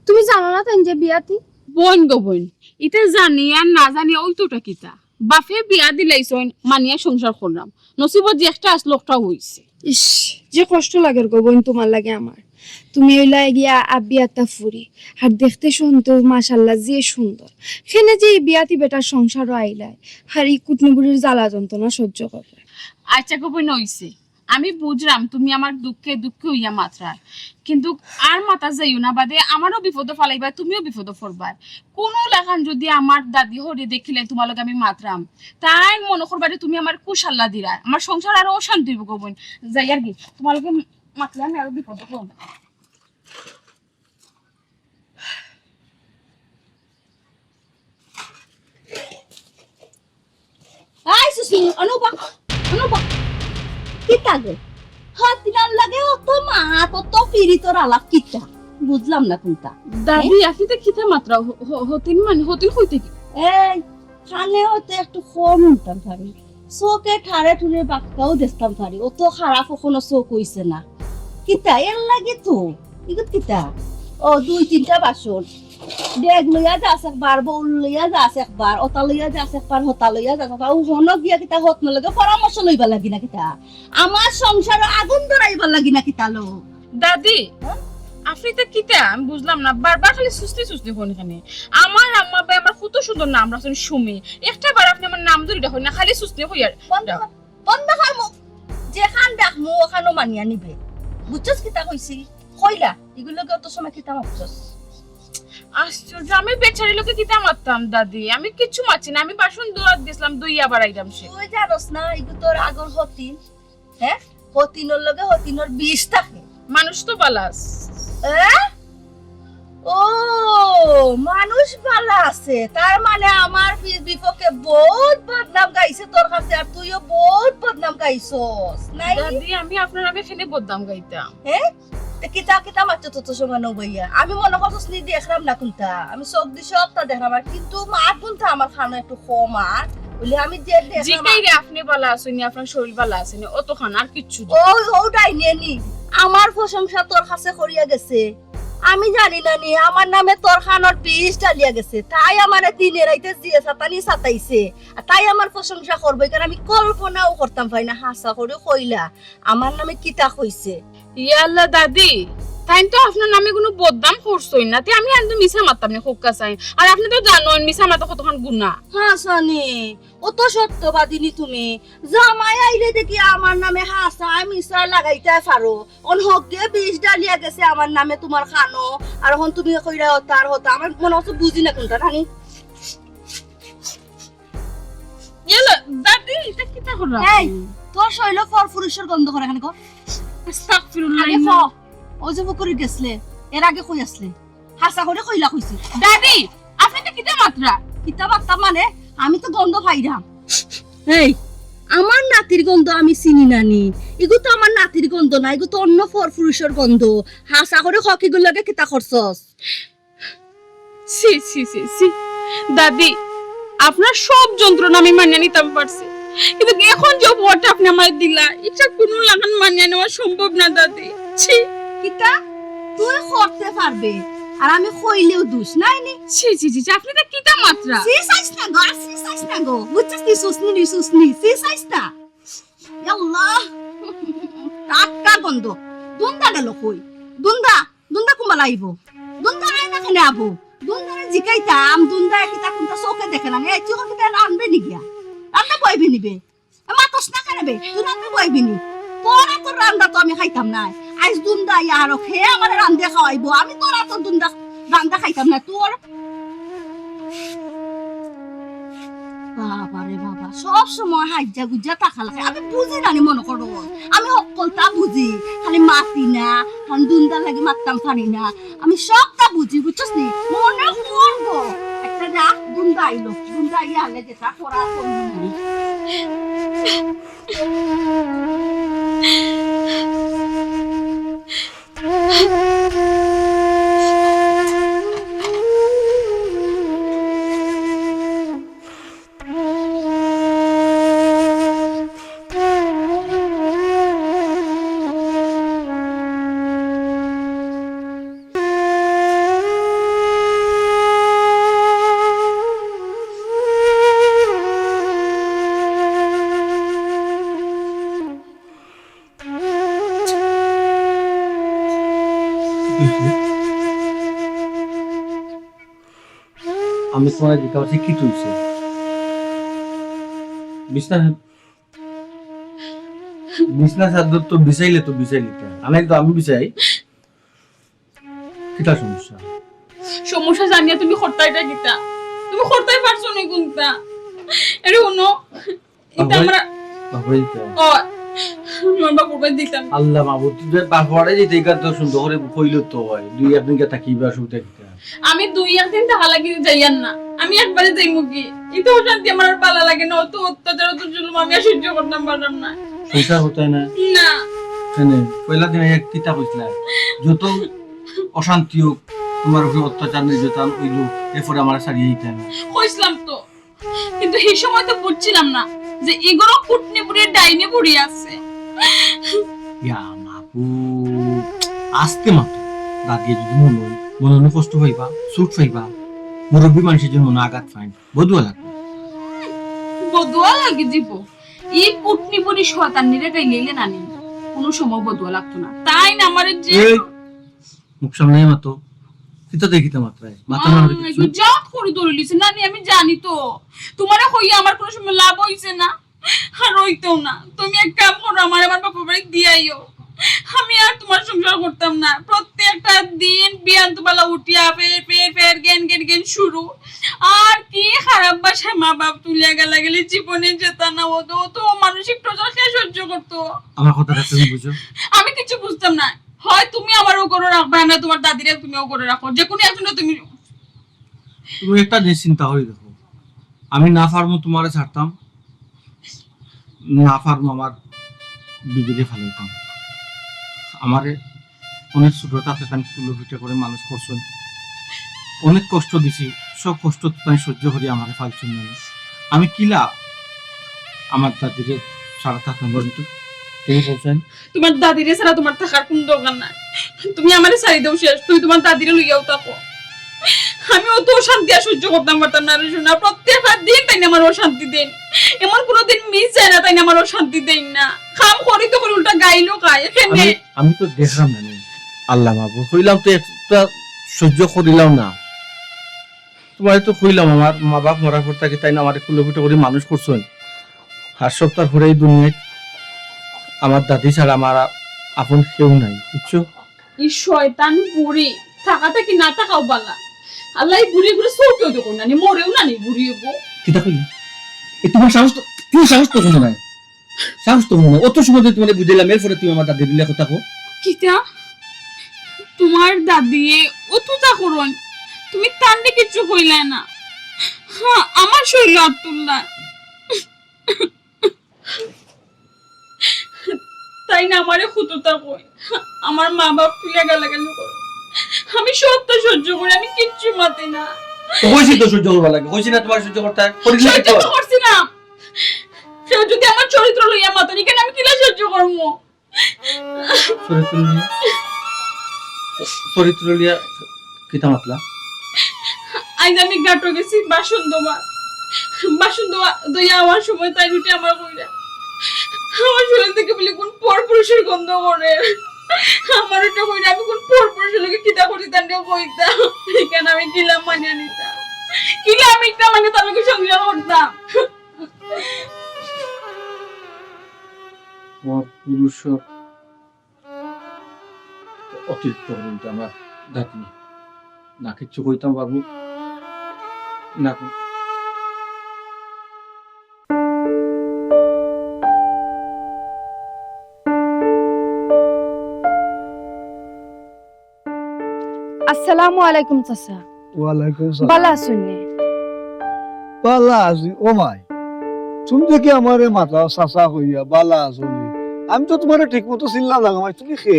তুমি জানো না তাই যে বিয়াতি বোন গো বোন এটা জানি আর না জানি ওই তোটা কিতা বাপে বিয়া দিলাইছন মানিয়া সংসার করলাম নসিবত যে একটা আসলো একটা হইছে ইস যে কষ্ট লাগে গো বোন তোমার লাগে আমার তুমি ওইলা গিয়া আব্বি একটা ফুরি আর দেখতে সুন্দর মাশাল্লাহ যে সুন্দর সেনে যে এই বিয়াতি বেটার সংসারও আইলায় আর এই কুটনিবুড়ির জ্বালা যন্ত্রণা সহ্য করে আচ্ছা গো বোন হইছে আমি বুঝলাম তুমি আমার দুঃখে হইয়া মাত্রা কিন্তু আর মাথা যাইও না বাদে আমারও বিপদ ফালাইবা তুমিও বিপদ পড়বা কোনো লেখান যদি আমার দাদি হরে দেখিলে তোমার লগে আমি মাত্রাম তাই মনে করবারে তুমি আমার কুশাল্লা দিরা আমার সংসার আরো অশান্তি হইব গো বোন যাই আর কি তোমার লগে মাত্রা আমি আরো বিপদ পড়ব আই সুসি অনুপা কিতা গো হাত দিনার লাগে অত মা কত ফিরি তোর আলাপ কিতা বুঝলাম না কোনটা দাদি আখিতে কিতা মাত্রা হতিন মানে হতিন হইতে কি এই খানে হতে একটু কম উঠতাম পারি চোখে ঠারে ঠুরে বাক্কাও দেখতাম পারি অত খারাপ কখনো চোখ হইছে না কিতা এর লাগে তো এগুলো কিতা ও 2-3টা বাসন ডেগ লইয়া যাস একবার বউল লইয়া যাস একবার অতা লইয়া যাস একবার হতা লইয়া যাস একবার ও হন গিয়া কিতা হত নলগে পরামর্শ লইবা লাগি না কিতা আমার সংসার আগুন ধরাইবা লাগি না কিতা লো দাদি আপনি তো কিতা আমি বুঝলাম না, বারবার খালি সুস্তি সুস্তি কোন এখানে। আমার আম্মা ভাই আমার কত সুন্দর নাম রাখছেন সুমি, একটা বার আপনি আমার নাম ধরে দেখুন না, খালি সুস্তি হই আর বন্ধ কর মুখ, যেখান ডাকমু ওখানো মানিয়া নিবে, বুঝছস কিতা কইছি? কইলা এগুলো কত সময় কিতা মাপছস? আশ্চর্য, আমি বেচারি লোকে কিতা মারতাম দাদি, আমি কিচ্ছু মারছি না, আমি বাসন ধোয়াত দিছিলাম, দুই আবার আইরাম সে। তুই জানোস না এগুলো তোর আগর হতিন, হ্যাঁ হতিনোর লগে হতিনোর বিষ থাকে। মানুষ তো বালাস। ও মানুষ ভালো আছে, তার মানে আমার বিপক্ষে বহুত বদনাম গাইছে তোর কাছে, আর তুইও বহুত বদনাম গাইছস নাই? দাদি আমি আপনার আগে ফেনে বদনাম গাইতাম। হ্যাঁ কিতা কিতা মাত্র তত সময় নবইয়া, আমি মনে করছস নি দেখলাম না কোনটা, আমি সব দি সবটা দেখলাম, আর কিন্তু মার কোনটা আমার খানা একটু কম, আর বলি আমি যে দেখলাম জিকাই রে আপনি বালা আছেন, আপনার শরীর বালা আছেন, অত খান আর কিচ্ছু না। ওটাই নিয়ে নি, আমার প্রশংসা তোর কাছে করিয়া গেছে, আমি জানি না নি আমার নামে তোর খানোর বিষ ডালিয়া গেছে, তাই আমার দিনে রাইতে জিয়ে সাতানি সাতাইছে, আর তাই আমার প্রশংসা করবে, কারণ আমি কল্পনাও করতাম পাই না, হাসা করে কইলা আমার নামে কিতা কইছে। ইয়াল্লা দাদি, তাই তো আপনার নামে কোনো বদনাম করছই না, তে আমি একদম মিছা মারতাম না, খুব কাছাই, আর আপনি তো জানেন মিছা মারতে কতক্ষণ গুনাহ। হাসানি অত সত্যবাদিনী তুমি, জামাই আইলে দেখি আমার নামে হাসা মিশা লাগাইতে পারো, অন হকে বিষ ডালিয়া গেছে আমার নামে তোমার খানো, আর এখন তুমি কইরা তার হতা, আমার মনে হচ্ছে বুঝি না কোনটা রানি। ইয়াল্লা দাদি এটা কিটা করলা? এই তোর শৈল ফরফুরিশের গন্ধ করে এখানে কর, আস্তাগফিরুল্লাহ। আগে খ ও যে পুকুরে গেছলে এর আগে কই আসলে, হাসা করে কইলা কইছি দাদি আপনি তো কিটা মাত্রা কিতা বার্তা, মানে আমি তো গন্ধ পাইরাম। এই আমার নাতির গন্ধ আমি চিনি নানি, এগু তো আমার নাতির গন্ধ না, এগু তো অন্য ফরফুরিশের গন্ধ, হাসা করে হকিগুলো লাগে কিতা করছস? সি সি সি সি দাদি, আপনার সব যন্ত্রণা আমি মানিয়ে নিতে পারছি, কিন্তু এখন যে ওয়াটা আপনি আমায় দিলা, এটা কোনো লাগান মানিয়ে নেওয়া সম্ভব না দাদি। ছি কিতা তুই করতে পারবে, আর আমি কইলেও দোষ নাই নি। ছি ছি ছি, আপনি তো কিটা মাত্রা। সি সাইস না গো, সি সাইস না গো, বুঝছিস কি সুসনি সি সাইস না। ইয়া আল্লাহ টাটকা গন্ধ, দুন্দা গেল কই? দুন্দা কুমাল আইব, দুন্দা আই না কেন আবো? দুন্দারে জিকাইতাম, দুন্দা কিতা কোনটা চোখে দেখে না, এই চোখে কিতা রানবে নি গিয়া, রান্না বইবি নিবে, মাতস না কারবে, তুই রান্না বইবি নি, তোরা তোর রান্না তো আমি খাইতাম না, আইস দুন্দা ইয়ার খেয়ে আমার রান্ধে খাওয়াইব, আমি তোরা তোর দুন্দা রান্না খাইতাম না তোর। বাবা রে বাবা, সব সময় হাজ্জা গুজ্জা টাকা লাগে, আমি বুঝি জানি মনে করো, আমি সকলটা বুঝি, খালি মাতি না, খালি দুন্দা লাগে মারতাম পারি না, আমি সবটা বুঝি, বুঝছস নি? মনে করবো একটা রাখ দুন্দা আইলো, দুন্দা ইয়া হলে যেটা করা করবি। আমি তোমার দিতে পারছি কি তুলছে বিছনা চাদর তো বিছাইলে আমি তো আমি বিছাই, কিটা সমস্যা? সমস্যা জানিয়া তুমি খরতাইটা কিটা, তুমি খরতাই পারছো না কোনটা, এরে উনো এটা আমরা বাবাই তো ও আমার বাবুর বাড়ি দিতাম। আল্লাহ মাবুদ তুই বাপড়ে যেতে গা তো সুন্দর করে কইলো তো হয়, দুই একদিন কে থাকিবা সুবিধা কিটা, আমি দুই একদিন টাকা লাগি যাইয়ান না, আমি একবারে যাইমু কি, এটা শান্তি আমার আর ভালো লাগে না, অত অত্যাচার অত জুলুম আমি আর সহ্য করতাম পারলাম না। সংসার হতো না না শুনে পয়লা দিন এক কিতা কইছিলা, যত অশান্তি হোক তোমার উপরে অত্যাচার নির্যাতন হইলো, এরপরে আমার ছাড়িয়ে দিতে না কইছিলাম তো, কিন্তু এই সময় তো বুঝছিলাম না যে এগুলো কুটনি পুড়িয়ে ডাইনে পুড়িয়ে আছে। ইয়া মাপু আস্তে মাত্র দাদিয়ে যদি মনে কষ্ট পাইবা, সুট পাইবা, মুরব্বী মানুষের জন্য মনে আঘাত পাইন, বদুয়া লাগবে, বদুয়া লাগে দিব, এই কুটনি পুড়ি শয়তান নিরে গাইলে না নি কোনো সময় বদুয়া লাগতো না, তাই না আমার যে মুখ সামলাই মাতো কিতা দেখিতা মাত্রায় মাথা না হলে কিছু জাত করে ধরে লিছে নানি, আমি জানি তো তোমারে কইয়া আমার কোনো সময় লাভ হইছে না, আর হইতেও না। তুমি এক কাম করো, আমার বাপা বাড়ি দিয়ে আইও, আমি আর তোমার সংসার করতাম না। প্রত্যেকটা দিন বিয়ান বেলা উঠিয়া ফের ফের ফের গেন গেন গেন শুরু। আর কি খারাপ বাসায় মা বাপ তুলিয়া গেলা গেলে জীবনে যেতা না, ও তো মানসিক টর্চার কে সহ্য করতো। আমার কথাটা তুমি বুঝো। আমি কিছু বুঝতাম না, হয় তুমি আমারও করে রাখবে না, তোমার দাদিরে তুমিও করে রাখো, যে কোনো একজনে তুমি। তুমি একটা জিনিস চিন্তা করে দেখো, আমি না পারবো তোমারে ছাড়তাম, না পারবো আমার বিবিকে ফালাইতাম। আমারে অনেক ছোটটা থেকে আমি কুলো পিঠে করে মানুষ করছেন, অনেক কষ্ট দিছি, সব কষ্ট তুমি সহ্য করি আমারে ফালছেন না। আমি কি লাভ আমার দাদিরে সারা থাকতাম বলতো? তুমি বলছেন তোমার দাদিরে ছাড়া তোমার থাকার কোন দরকার নাই, তুমি আমারে ছাড়ি দাও শেষ, তুই তোমার দাদিরে লইয়াও থাকো। আমি অত শান্তি আর সহ্য করতাম পারতাম না রে শোনা। প্রত্যেকটা দিন তাই না আমার শান্তি দেন, এমন কোনোদিন মিস যায় না তাই না আমার শান্তি দেন না। কাম করি তো করে উল্টা গাইলো খায় এখানে। আমি তো দেখলাম না, আল্লাহ মাবু হইলাম তো একটা সহ্য করিলাম না। তোমার তো কইলাম আমার মা বাপ মরার পর তাকে তাই না আমার কুলো পিঠে করে মানুষ করছেন, আর সপ্তাহ পরে এই দুনিয়ায় আমার দাদি ছাড়া আমার আপন কেউ নাই, বুঝছো? এই শয়তান বুড়ি থাকাটা কি না থাকাও বালা। আল্লাহ এই বুড়ি গুলো চোখেও দেখো না, মরেও না নি বুড়ি গো। কিতা কইলা? তোমার সাহস তো, তুমি সাহস তো কোনো নাই, সাহস তো কোনো নাই। অত সময় ধরে তোমার বুঝাইলাম, এরপরে তুমি আমার দাদি দিলে কথা কো। কিতা তোমার দাদি অতুটা করুন, তুমি তান্ডে কিছু কইলে না। হ্যাঁ আমার শরীর আব্দুল্লাহ তাই না আমারে খুতুতা কই, আমার মা বাপ তুলে গালাগাল করে। আমি সত্য সহ্য করি, আমি কিচ্ছু মাতে না। কইছি তো সহ্য করবা লাগে, কইছি না তোমার সহ্য করতে হয়? সহ্য তো করছি না, কেউ যদি আমার চরিত্র লইয়া মাতানি কেন আমি কিলা সহ্য করবো? চরিত্র লিয়া কিতা মাতলা? আজ আমি গাটো গেছি বাসন দইয়া আমার সময় তাই রুটি আমার কইরা আমার শরীর থেকে বলি কোন পর পুরুষের গন্ধ করে। আমার এটা কইরা আমি কোন পর পুরুষের লোকে কিতা করি তান্ডেও কইতাম, এখানে আমি কিলাম মানিয়ে নিতাম, কিলা আমি একটা মানে তার লোকে সংসার করতাম। পর পুরুষ অতিরিক্ত বলতে আমার দাদি না কিচ্ছু কইতাম পারবো না। আসসালামু আলাইকুম চাচা। ওয়ালাইকুম সালাম। বালা শুননি বালা আছি ও মাই, তুমি দেখি আমারে মাথা চাচা হইয়া বালা আছনি। আমি তো তোমারে ঠিক মতো চিনলাম না মাই, তুমি খে?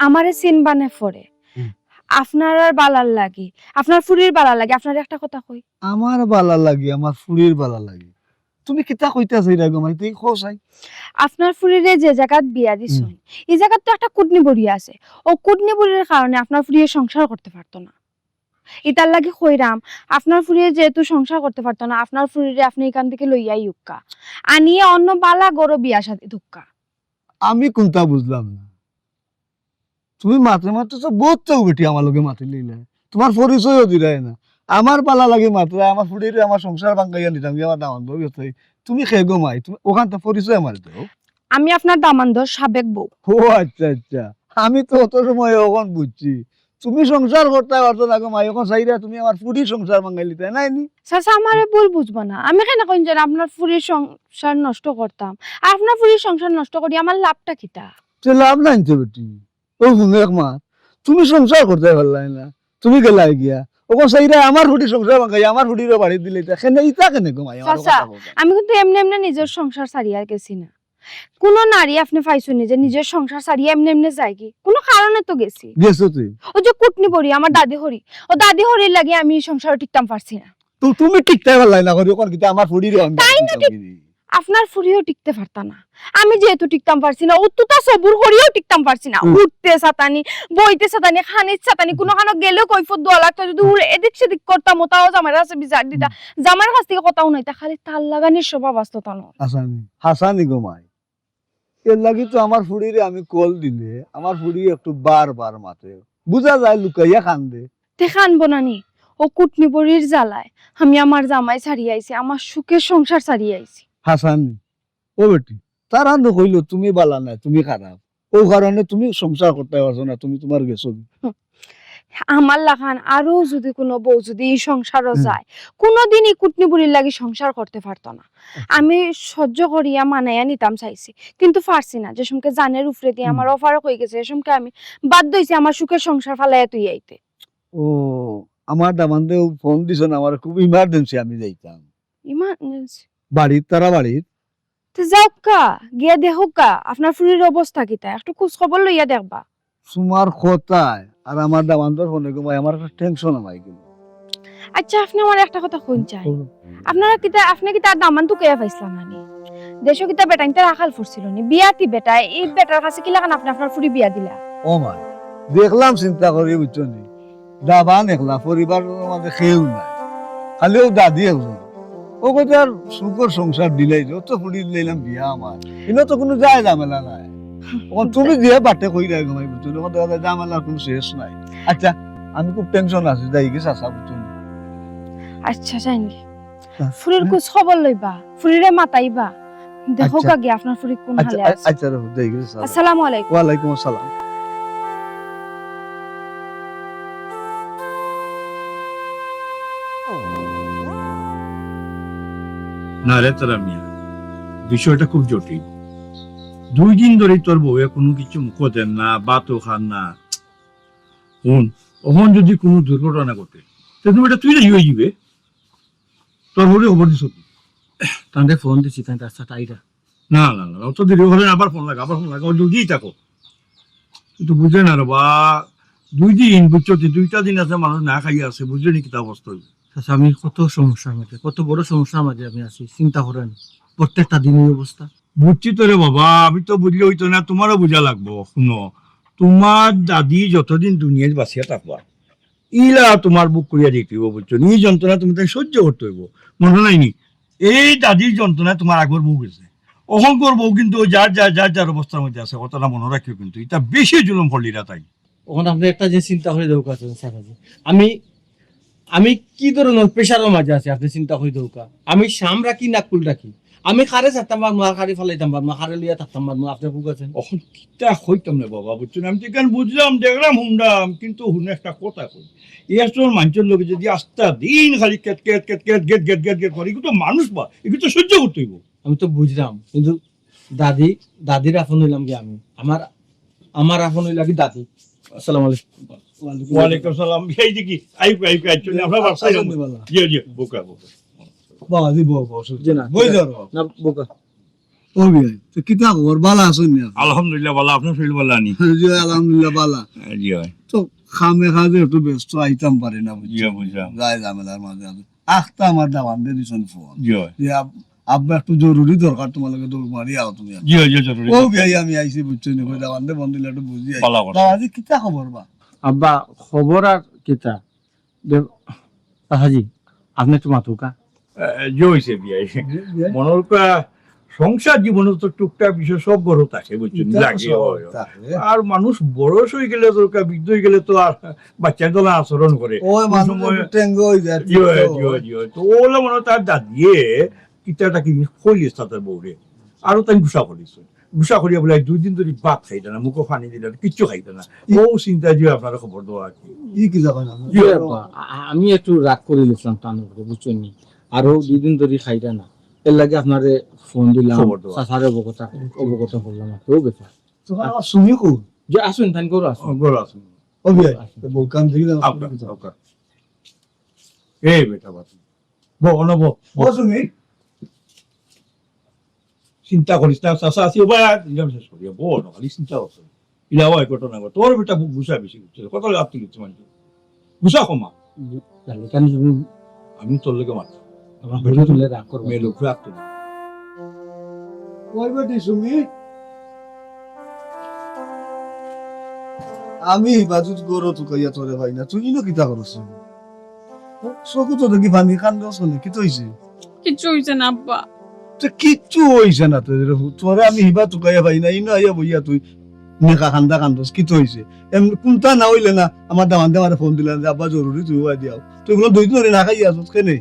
আমারে চিনবানে পড়ে আপনার আর বালার লাগি, আপনার ফুরির বালা লাগে। আপনার একটা কথা কই, আমার বালা লাগে, আমার ফুরির বালা লাগে। তুমি কিতা কইতাছ রে গো মাই, তুই খোসাই? আপনার ফুরিরে যে জায়গাত বিয়া দিছুন এই জায়গাত তো একটা কুটনি বুড়ি আছে, ও কুটনি বুড়ির কারণে আপনার ফুরিয়ে সংসার করতে পারতো না। ইতার লাগি কইরাম আপনার ফুরিয়ে যেহেতু সংসার করতে পারতো না, আপনার ফুরিরে আপনি এখান থেকে লইয়াই উক্কা আনিয়ে অন্য বালা গরো বিয়া সাথে ধুক্কা। আমি কোনটা বুঝলাম না। তুমি মাত্রে মাত্র তো বহুত চৌ বেটি আমার লগে মাতি লইলে, তোমার পরিচয়ও দিলাই না। আমার পালা লাগে মাত্র আমার ফুরিরে আমার সংসার ভাঙ্গাইয়া নিতাম, আমার দামান বউ হইতাই। তুমি খে গো মাই, তুমি ওখান থেকে পরিচয় আমার দাও। আমি আপনার দামানদর সাবেক বউ। ও আচ্ছা আচ্ছা, আমি তো অত সময় এখন বুঝছি তুমি সংসার করতে পারতো না গো মাই। এখন চাইরা তুমি আমার ফুরির সংসার ভাঙ্গাইলি তাই নাই নি? চাচা আমারে ভুল বুঝবা না, আমি কেন কইন যে আপনার ফুরির সংসার নষ্ট করতাম, আর আপনার ফুরির সংসার নষ্ট করি আমার লাভটা কিতা? সে লাভ নাই তো বেটি। ও শুনে এক মা, তুমি সংসার করতে পারলাই না, তুমি গেলাই গিয়া ওখন চাইরা আমার ফুটির সংসার ভাঙ্গাই আমার ফুটিরও বাড়ি দিলে কেনে ইতা কেনে গো মাই? চাচা আমি কিন্তু এমনি এমনি নিজের সংসার ছাড়িয়া গেছি না। কোন নারী আপনি পাইছুনি যে নিজের সংসার ছাড়িয়ে এমনি এমনি যায় কি? কোনো কারণে তো গেছি। গেছো তুই? ও যে কুটনি পড়ি আমার দাদি হরি, ও দাদি হরির লাগে আমি সংসার টিকতাম পারছি না। তো তুমি টিকতে পারলাই না করি ওখান কিন্তু আমার ফুটিরও আপনার ফুরিও টিকতে পারতা না, আমি যেহেতু টিকতাম পারছি না, উত্তুতা সবুর হরিও টিকতাম পারছি না। উঠতে সাতানি, বইতে সাতানি, খানিত সাতানি, কোনো খানো গেলেও কৈফত দোয়া লাগতো। যদি এদিক সেদিক করতাম ওটাও জামার কাছে বিচার দিতা, জামার কাছ থেকে কথাও নইতা, খালি তাল লাগানির স্বভাব আসতো তা নয়। হাসানি হাসানি গো মাই, এর লাগি তো আমার ফুড়িরে আমি কল দিলে আমার ফুড়ি একটু বার বার মাতে, বুঝা যায় লুকাইয়া কান্দে। দেখা আনবো নানি ও কুটনি বড়ির জ্বালায় আমি আমার জামাই ছাড়িয়ে আইছি, আমার সুখের সংসার ছাড়িয়ে আইছি। হাসান ও বেটি তারা নকইল তুমি বালা নাই তুমি খারাপ, ও কারণে তুমি সংসার করতে পারছো না, তুমি তোমার গেছো। আমার লাখান আরো যদি কোনো বউ যদি এই সংসারও যায় কোনোদিন এই কুটনি বুড়ির লাগি সংসার করতে পারতো না। আমি সহ্য করিয়া মানাইয়া নিতাম চাইছি, কিন্তু পারছি না। যে সমকে জানের উপরে দিয়ে আমার অফারও হয়ে গেছে, এ সমকে আমি বাধ্য হইছি আমার সুখের সংসার ফালাইয়া তুই আইতে। ও আমার দামানদেও ফোন দিছ না, আমার খুব ইমার্জেন্সি, আমি যাইতাম ইমার্জেন্সি বাড়ির, তারা বাড়ির। তো যাও কা গিয়া দেখো কা আপনার ফুরির অবস্থা কিতা, একটু খোঁজ খবর লইয়া দেখবা। তোমার কথায় আর আমার দামানদের ফোনে ঘুমাই আমার একটা টেনশন আমায় গেল। আচ্ছা আপনি আমার একটা কথা কইন চাই, আপনারা কিতা আপনি কি তার দামান তো কেয়া পাইছিলাম নানি? দেশো কিতা বেটাইনতে রাখাল ফুরছিল নি বিয়াতি বেটা, এই বেটার কাছে কি লাগান আপনি আপনার ফুরি বিয়া দিলা? ও মাই দেখলাম চিন্তা করে বুঝছো নি, দাবান একলা পরিবার আমাদের খেয়েও নাই, খালিও দাদি একজন। ও কোথার সুখর সংসার দিলাই যত ফুড়ি দিলাম বিয়া আমার, কিন্তু তো কোনো যায় ঝামেলা নাই। তুমি দিয়ে বাটে কই রাখ ঘুমাই বুঝছো, তখন দেখা যায় ঝামেলার কোনো শেষ নাই। আচ্ছা আমি খুব টেনশন আছি, যাই গেছে আসা বুঝছো। আচ্ছা জানি ফুরির খোঁজ খবর লইবা, ফুরিরে মাতাইবা, দেখো কা গিয়া আপনার ফুরি কোন হালে আছে। আচ্ছা রাখো, যাই গেছে। আসসালামু আলাইকুম। ওয়ালাইকুম আসসালাম। না রে তারা মিয়া, বিষয়টা খুব জটিল। 2 দিন ধরে তোর বউয়ে কোনো কিছু মুখ দেন না, বাতও খান না। ওহন যদি কোনো দুর্ঘটনা ঘটে তুমি এটা তুই হয়ে যাবে, তোর বউরে খবর দিছ? তাহলে ফোন দিছি তাই তার সাথে আইরা না না না, অত দেরি হলে আবার ফোন লাগা, জলদি থাকো। কিন্তু বুঝে না রে বা, 2 দিন বুঝছো, 2টা দিন আছে মানুষ না খাইয়া আছে, বুঝলে নি কিতা অবস্থা হইবে। আচ্ছা আমি কত সমস্যার মধ্যে, কত বড় সমস্যার মাঝে আমি আছি, চিন্তা করেন প্রত্যেকটা দিনের অবস্থা। বুঝছি তো রে বাবা, আমি তো বুঝলে হইতো না, তোমারও বুঝা লাগবো। শুনো, তোমার দাদি যতদিন দুনিয়ায় বাঁচিয়া থাকবা ইলা তোমার বুক করিয়া দেখতে হইব, বুঝছো? এই যন্ত্রণা তুমি তাই সহ্য করতে হইব, মনে নাই নি? এই দাদির যন্ত্রণা তোমার আগর বউ গেছে, অহংকর বউ কিন্তু যার যার যার যার অবস্থার মধ্যে আছে, কথাটা মনে রাখিও। কিন্তু এটা বেশি জুলুম ফলিরা তাই। ওখানে আপনি একটা যে চিন্তা করে দেউকা আমি কি ধরনের প্রেশারের মাঝে আছি আপনি চিন্তা করে দেউকা। আমি শাম রাখি না কুল রাখি, আমি খারে থাকতাম পারবো আর খারে ফালাইতাম পারবো, খারে লিয়া থাকতাম পারবো, আপনি বুক আছেন। এখন কিতা হইতাম না বাবা, বুঝছো? আমি তো বুঝলাম, দেখলাম, শুনলাম, কিন্তু শুনে একটা কথা কই, এর মানুষের লোক যদি আস্তা দিন খালি কেট কেট কেট কেট গেট গেট গেট গেট করে, এগুলো তো মানুষ বা, এগুলো তো সহ্য করতে হইব। আমি তো বুঝলাম, কিন্তু দাদির আপন হইলাম কি আমি, আমার আপন হইলাম কি দাদি। আসসালামু আলাইকুম। ওয়ালাইকুম সালাম। এই যে কি আইকু আইকু চলে আমরা বাসায় যাবো। জি জি, বোকা বোকা বাবা দি বউ বউ জি না বই ধরো না বোকা। ও বিয়াই তো কিতা খবর, বালা আছেন না? আলহামদুলিল্লাহ ভালো, আপনার শরীর ভালো আনি? জি আলহামদুলিল্লাহ বালা। জি হয়, তো খামে খাজে একটু ব্যস্ত আইতাম পারি না, জি বুঝছো? বুঝলাম। যাই ঝামেলার মাঝে আছে। আখতা আমার দাওয়ান দিয়ে দিছেন ফোন জি হয়, যে আব্বা একটু জরুরি দরকার, তোমালোকে দৌড় মারি আও তুমি। জি হয়, জি জরুরি। ও বিয়াই আমি আইছি, বুঝছো নি? কই দাওয়ান দে বন্ধ দিলে একটু বুঝি আই। ভালো কথা। বাবা জি কিতা খবর বা? আব্বা খবর আর কিতা হাজি আপনি একটু মাথুকা জি হয়েছে বিয়াই, মনের সংসার জীবনে তো টুকটাক বিষয় সব বড় থাকে, বুঝছো? লাগে হয়। আর মানুষ বয়স হয়ে গেলে তো, বৃদ্ধ হয়ে গেলে তো আর বাচ্চার দলা আচরণ করে। ওই মানুষ টেঙ্গো হই যায়। জি হয়, জি হয়, জি হয়। তো ওলা মনে হয় তার দাদিয়ে কিতাটা কি খইলিস তাদের বউরে, আরো তাই গুসা করিয়া বলে 2 দিন ধরে ভাত খাইতে না, মুখো পানি দিলে কিচ্ছু খাইতে না। বউ চিন্তা যে আপনারা খবর দেওয়া আর কি। ই কি যাবে না? জি আব্বা, আমি একটু রাগ করে নিয়েছিলাম টানোর উপরে, বুঝছেন নি? আরো 2 দিন ধরে খাইটা না, এর লাগে আপনারে ফোন দিলাম, খবর দেওয়া। সাসারে অবগত করলাম। ও গেছে তোমার সুমি কো যে আসুন তাই করো আসুন। গরু আসুন। ও বিয়াই বউ কাম থেকে না। এই বেটা বাত বো অনব ও সুমি চিন্তা করিস না, চাষা আসি বা নিলাম শেষ করিয়া বো না, খালি চিন্তা করছো ইলা হয় ঘটনা ঘট। তোর বেটা বুক গুসা বেশি করছে, কত লাভ তুই লিখছে মানে গুসা কমা। কেন আমি তোর লেগে মারতাম, আমার বেটা তুলে রাগ করবো। মেয়ে লোক রাখতো না। কই বেটি সুমি? আমি বাজুত গরো তো কইয়া তোরে ভাই না, তুই ইনো কিতা করছ? চকু তো দেখি পানি কান্দছ না, কি হইছে? কিচ্ছু হইছে না আব্বা। তো কিচ্ছু হইছে না তোর, তোরে আমি হিবা তুকাইয়া ভাই না, ইনো আইয়া বইয়া তুই নেকা খান্দা কান্দস কি তো হইছে এমনি কোনটা না হইলে না আমার দামান দামারে ফোন দিলেন যে আব্বা জরুরি তুই ওয়াই দিয়াও তুই এগুলো দুই ধরে না খাই আসছ কেনে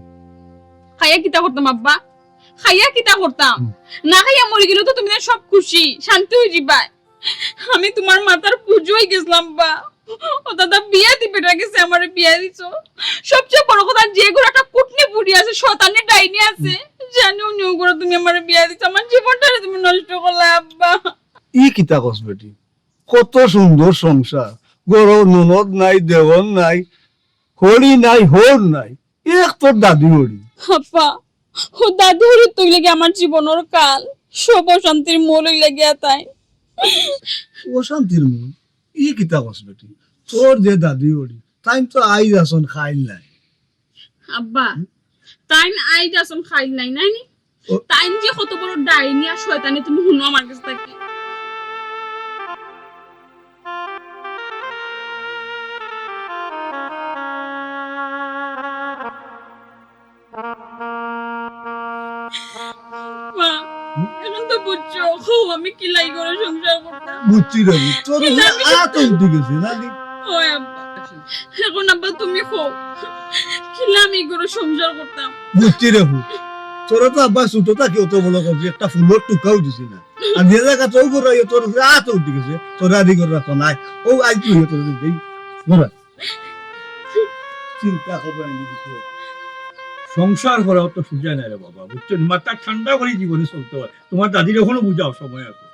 খাইয়া কিতা করতাম আব্বা, খাইয়া কিতা করতাম? না খাইয়া মরে গেলে তো তুমি না সব খুশি শান্তি হয়ে যাবা। আমি তোমার মাথার পুজোই গেছিলাম বা ও দাদা বিয়া দিবে গেছে, আমার বিয়া দিছো। সবচেয়ে বড় কথা যে গুলো একটা কুটনি বুড়ি আছে, শতানে ডাইনি আছে, জানো নিও করে তুমি আমার বিয়া দিছো, আমার জীবনটা তুমি নষ্ট করলে আব্বা। ই কিতা কস বেটি কত সুন্দর সংসার, গরো ননদ নাই দেওয়ান নাই হরি নাই হোর নাই এক তোর দাদি হরি আব্বা ও দাদি হরি তুই লাগে আমার জীবনের কাল, সব অশান্তির মূল লাগিয়া তাই। অশান্তির মন ই কিতা কস বেটি তোর যে দাদি হরি তাই তো আইজ আসন খাইল নাই আব্বা তাই আই যাসন খাইল নাই নাই নি ও- তাই যে কত বড় ডাইনি আর শয়তানি তুমি শুনো আমার কাছ থেকে। মা এখন তো বুঝছো আমি কি লাই করে সংসার করতাম। বুঝছি রে তোর আত উঠে গেছে জানি ওই আব্বা এখন আব্বা তুমি কিলা আমি করে সংসার করতাম। বুঝছি রে তোরা তো আব্বা ছোট থাকি অত বড় করছি একটা ফুলের টুকাও দিছি না আর যে জায়গা চৌ করে তোর আত উঠে গেছে তোর আদি করে রাখো নাই ও আই তুই তোর দেই বড় চিন্তা করবে না দিতে সংসার করাও তো সুজা নাই রে বাবা, বুঝছো? মাথা ঠান্ডা করে জীবনে চলতে হয়। তোমার দাদির এখনো বুঝাও, সময় আছে।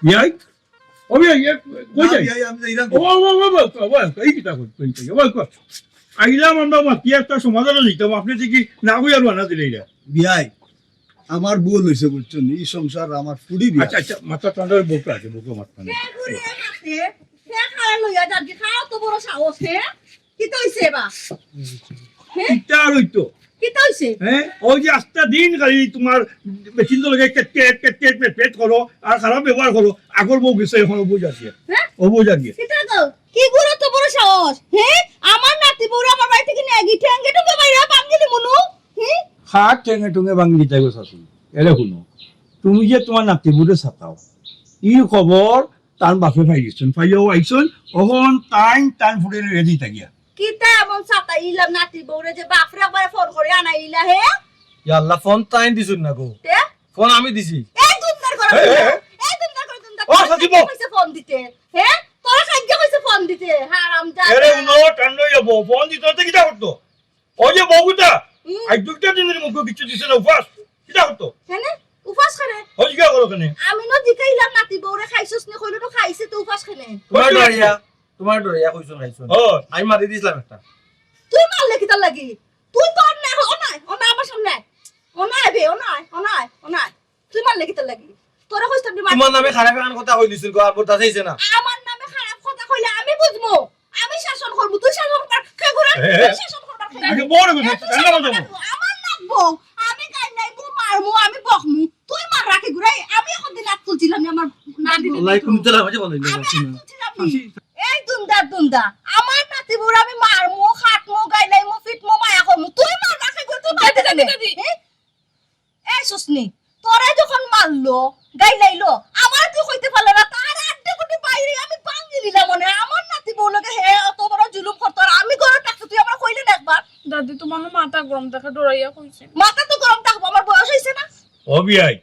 ইয়াই ওই কই যাই আমি যাইরাম এই কিতা আইলাম আমরা মাতি একটা সমাধানও দিতাম, আপনি কি না হই আর বানা দিলে এটা। বিয়াই আমার ভুল হয়েছে বুঝছো এই সংসার আমার ফুড়ি বিয়া আচ্ছা আচ্ছা, মাথা ঠান্ডা বউটা আছে, বউকে মাথা নেই। কিতা আর হইতো হ্যাঁ ওই যে আস্তা দিন খালি তোমার মেশিন তো লাগে পেট করো আর খারাপ ব্যবহার করো। আগর বউ গেছে এখন ও বুঝ আছে, ও বুঝ আছে। কি গুলো তো বড় সাহস, হ্যাঁ? আমার নাতি বউরা আমার বাড়ি থেকে নিয়ে গিয়ে ঠ্যাঙ্গে ঠুঙ্গে বাইরে বাঙ্গিলি মনু, হ্যাঁ? হাত টেঙে টুঙে ভাঙি দিতে গো শাশু। এরে শুনো, তুমি যে তোমার নাতি বুড়ে ছাতাও ই খবর তার বাপে পাই গেছেন, পাইয়াও আইসন অহন টাইম ফুটে রেডি থাকিয়া। কিতা এমন সাতা ইলাম নাতি বউরে যে বাপরে একবারে ফোন করে আনাইলা, হে? আল্লাহ ফোন তাই দিছুন না গো, তে? ফোন আমি দিছি। এই দুমদার করে এই, এই, এই দুমদার করে দুমদার ও, সজীব! কইছে ফোন দিতে, হ্যাঁ? তোরা কাজ্জা কইছে ফোন দিতে, হারামজাদা। এরে শুনো, ঠান্ডা হয়ে যাবো, ফোন দিতে হতে কিটা করতো? ওই যে বউটা আজ দুইটা দিনের মুখে কিছু দিছে না, উপাস কিটা করতো? হ্যাঁ? উপাস করে ওই জিজ্ঞা করো কেন? আমি ন জিকাইলাম নাতি বউরে খাইছস নে কইলো তো খাইছে তো উপাস খানে। তোমার ডরিয়া কইছুন খাইছুন, ও আমি মারি দিছিলাম একটা। তুই মারলে কি তার লাগি? তুই তো না ও নাই আমার সামনে ও নাই বে ও নাই তুই মারলে কি তার লাগি? তোরা কইছ তুমি তোমার নামে খারাপ গান কথা কই দিছিল গো, আর বলতা চাইছে না। আমার নামে খারাপ কথা কইলে আমি বুঝমু, আমি শাসন করব, তুই শাসন কর কে ঘুরে শাসন করব আগে বড় কথা ঠান্ডা হয়ে যাবো। আমার লাগবো, আমি গাই নাই বউ মারমু, আমি বকমু, তুই মার রাখি ঘুরে। আমি এখন দিন আত তুলছিলাম আমার নাতি আল্লাহ কোন তেলা বাজে বলে আমি আত তুলছিলাম নি। এই দুন্দা আমার নাতি বউর আমি মারমু, খাটমু, গাইলাইমু, ফিটমু, মায়া করমু, তুই মার রাখি ঘুরে তুই মারতে জানি। এই সুসনি তোরা যখন মারলো গাইলাইলো আমার তুই কইতে পারলে না, তার আড্ডে কোটি বাইরে আমি ভাঙি নিলাম মনে। আমার নাতি বউ লাগে হে অত বড় জুলুম করতো আর আমি ঘরে থাকতে তুই আমার কইলি না একবার? দাদি তোমার মাথা গরম দেখা ডরাইয়া কইছে। মাথা তো গরম থাকবো, আমার বয়স হয়েছে না। ও বিয়াই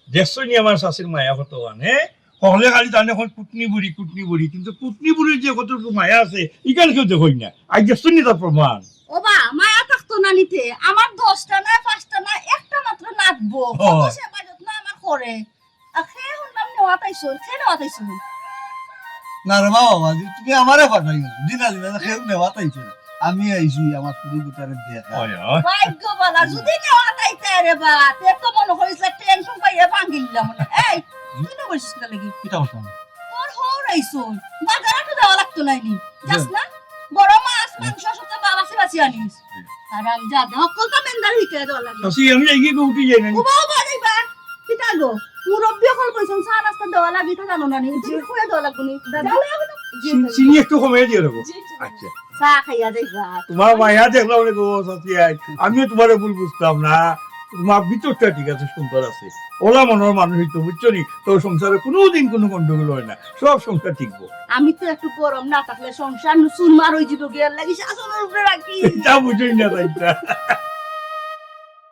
দেখছনি আমার শাশুর মায়া কত আনে হলে খালি তাহলে এখন কুটনি বুড়ি কিন্তু কুটনি বুড়ির যে কতটুকু মায়া আছে ইকান কেউ দেখই না। আজ দেখছনি তার প্রমাণ। ও বা মায়া থাকতো না নিতে, আমার 10টা না 5টা না একটা মাত্র নাচবো, ও। কত সেবা যত্ন আমার করে। আর খেয়ে শুনলাম নেওয়াতাইছো না রে বাবা তুমি আমারে পাঠাই না দিনা খেউ নেওয়া তাইছো আমি আইছি আমার ফুড়ি গুতারে দেখা ভাগ্য বলা যদি নেওয়াতাইতে রে বা তে তো মনে করিস টেনশন পাইয়া ভাঙিলাম মনে। এই তুই না বলছিস কিটা লাগি? কিটা করতাম তোর হরাইছো বাজারে তো দেওয়া লাগতো নাইনি, যাস না বড় মাছ মাংস সব বাছি আনিস। আরাম জাদা সকল তো মেন্দার হিকে দেওয়া লাগে। শাশি আমি এগিয়ে উঠি যাই না। ও বাবা যাইবা কিটা গো মুরব্বি সকল কইছন চা নাস্তা দেওয়া লাগি তো জানো না নি, তুমি কইয়া দেওয়া লাগবো নি। চিনি একটু কমে দিয়ে রাখো। আচ্ছা চা খাইয়া যাইবা। তোমার মায়া দেখলাম রে গো শাশি, আমিও তোমার ভুল বুঝতাম না। মা ভিতরটা ঠিক আছে, সুন্দর আছে। ওলা মনের মানুষ হইতো, বুঝছো নি? তোর সংসারে কোনোদিন কোনো গন্ডগোল হয় না, সব সংসার ঠিকবো। আমি তো একটু গরম না থাকলে সংসার চুর মার হয়ে যাব গিয়ার লাগি শাসনের উপরে রাখি। তা বুঝোই না তাইটা।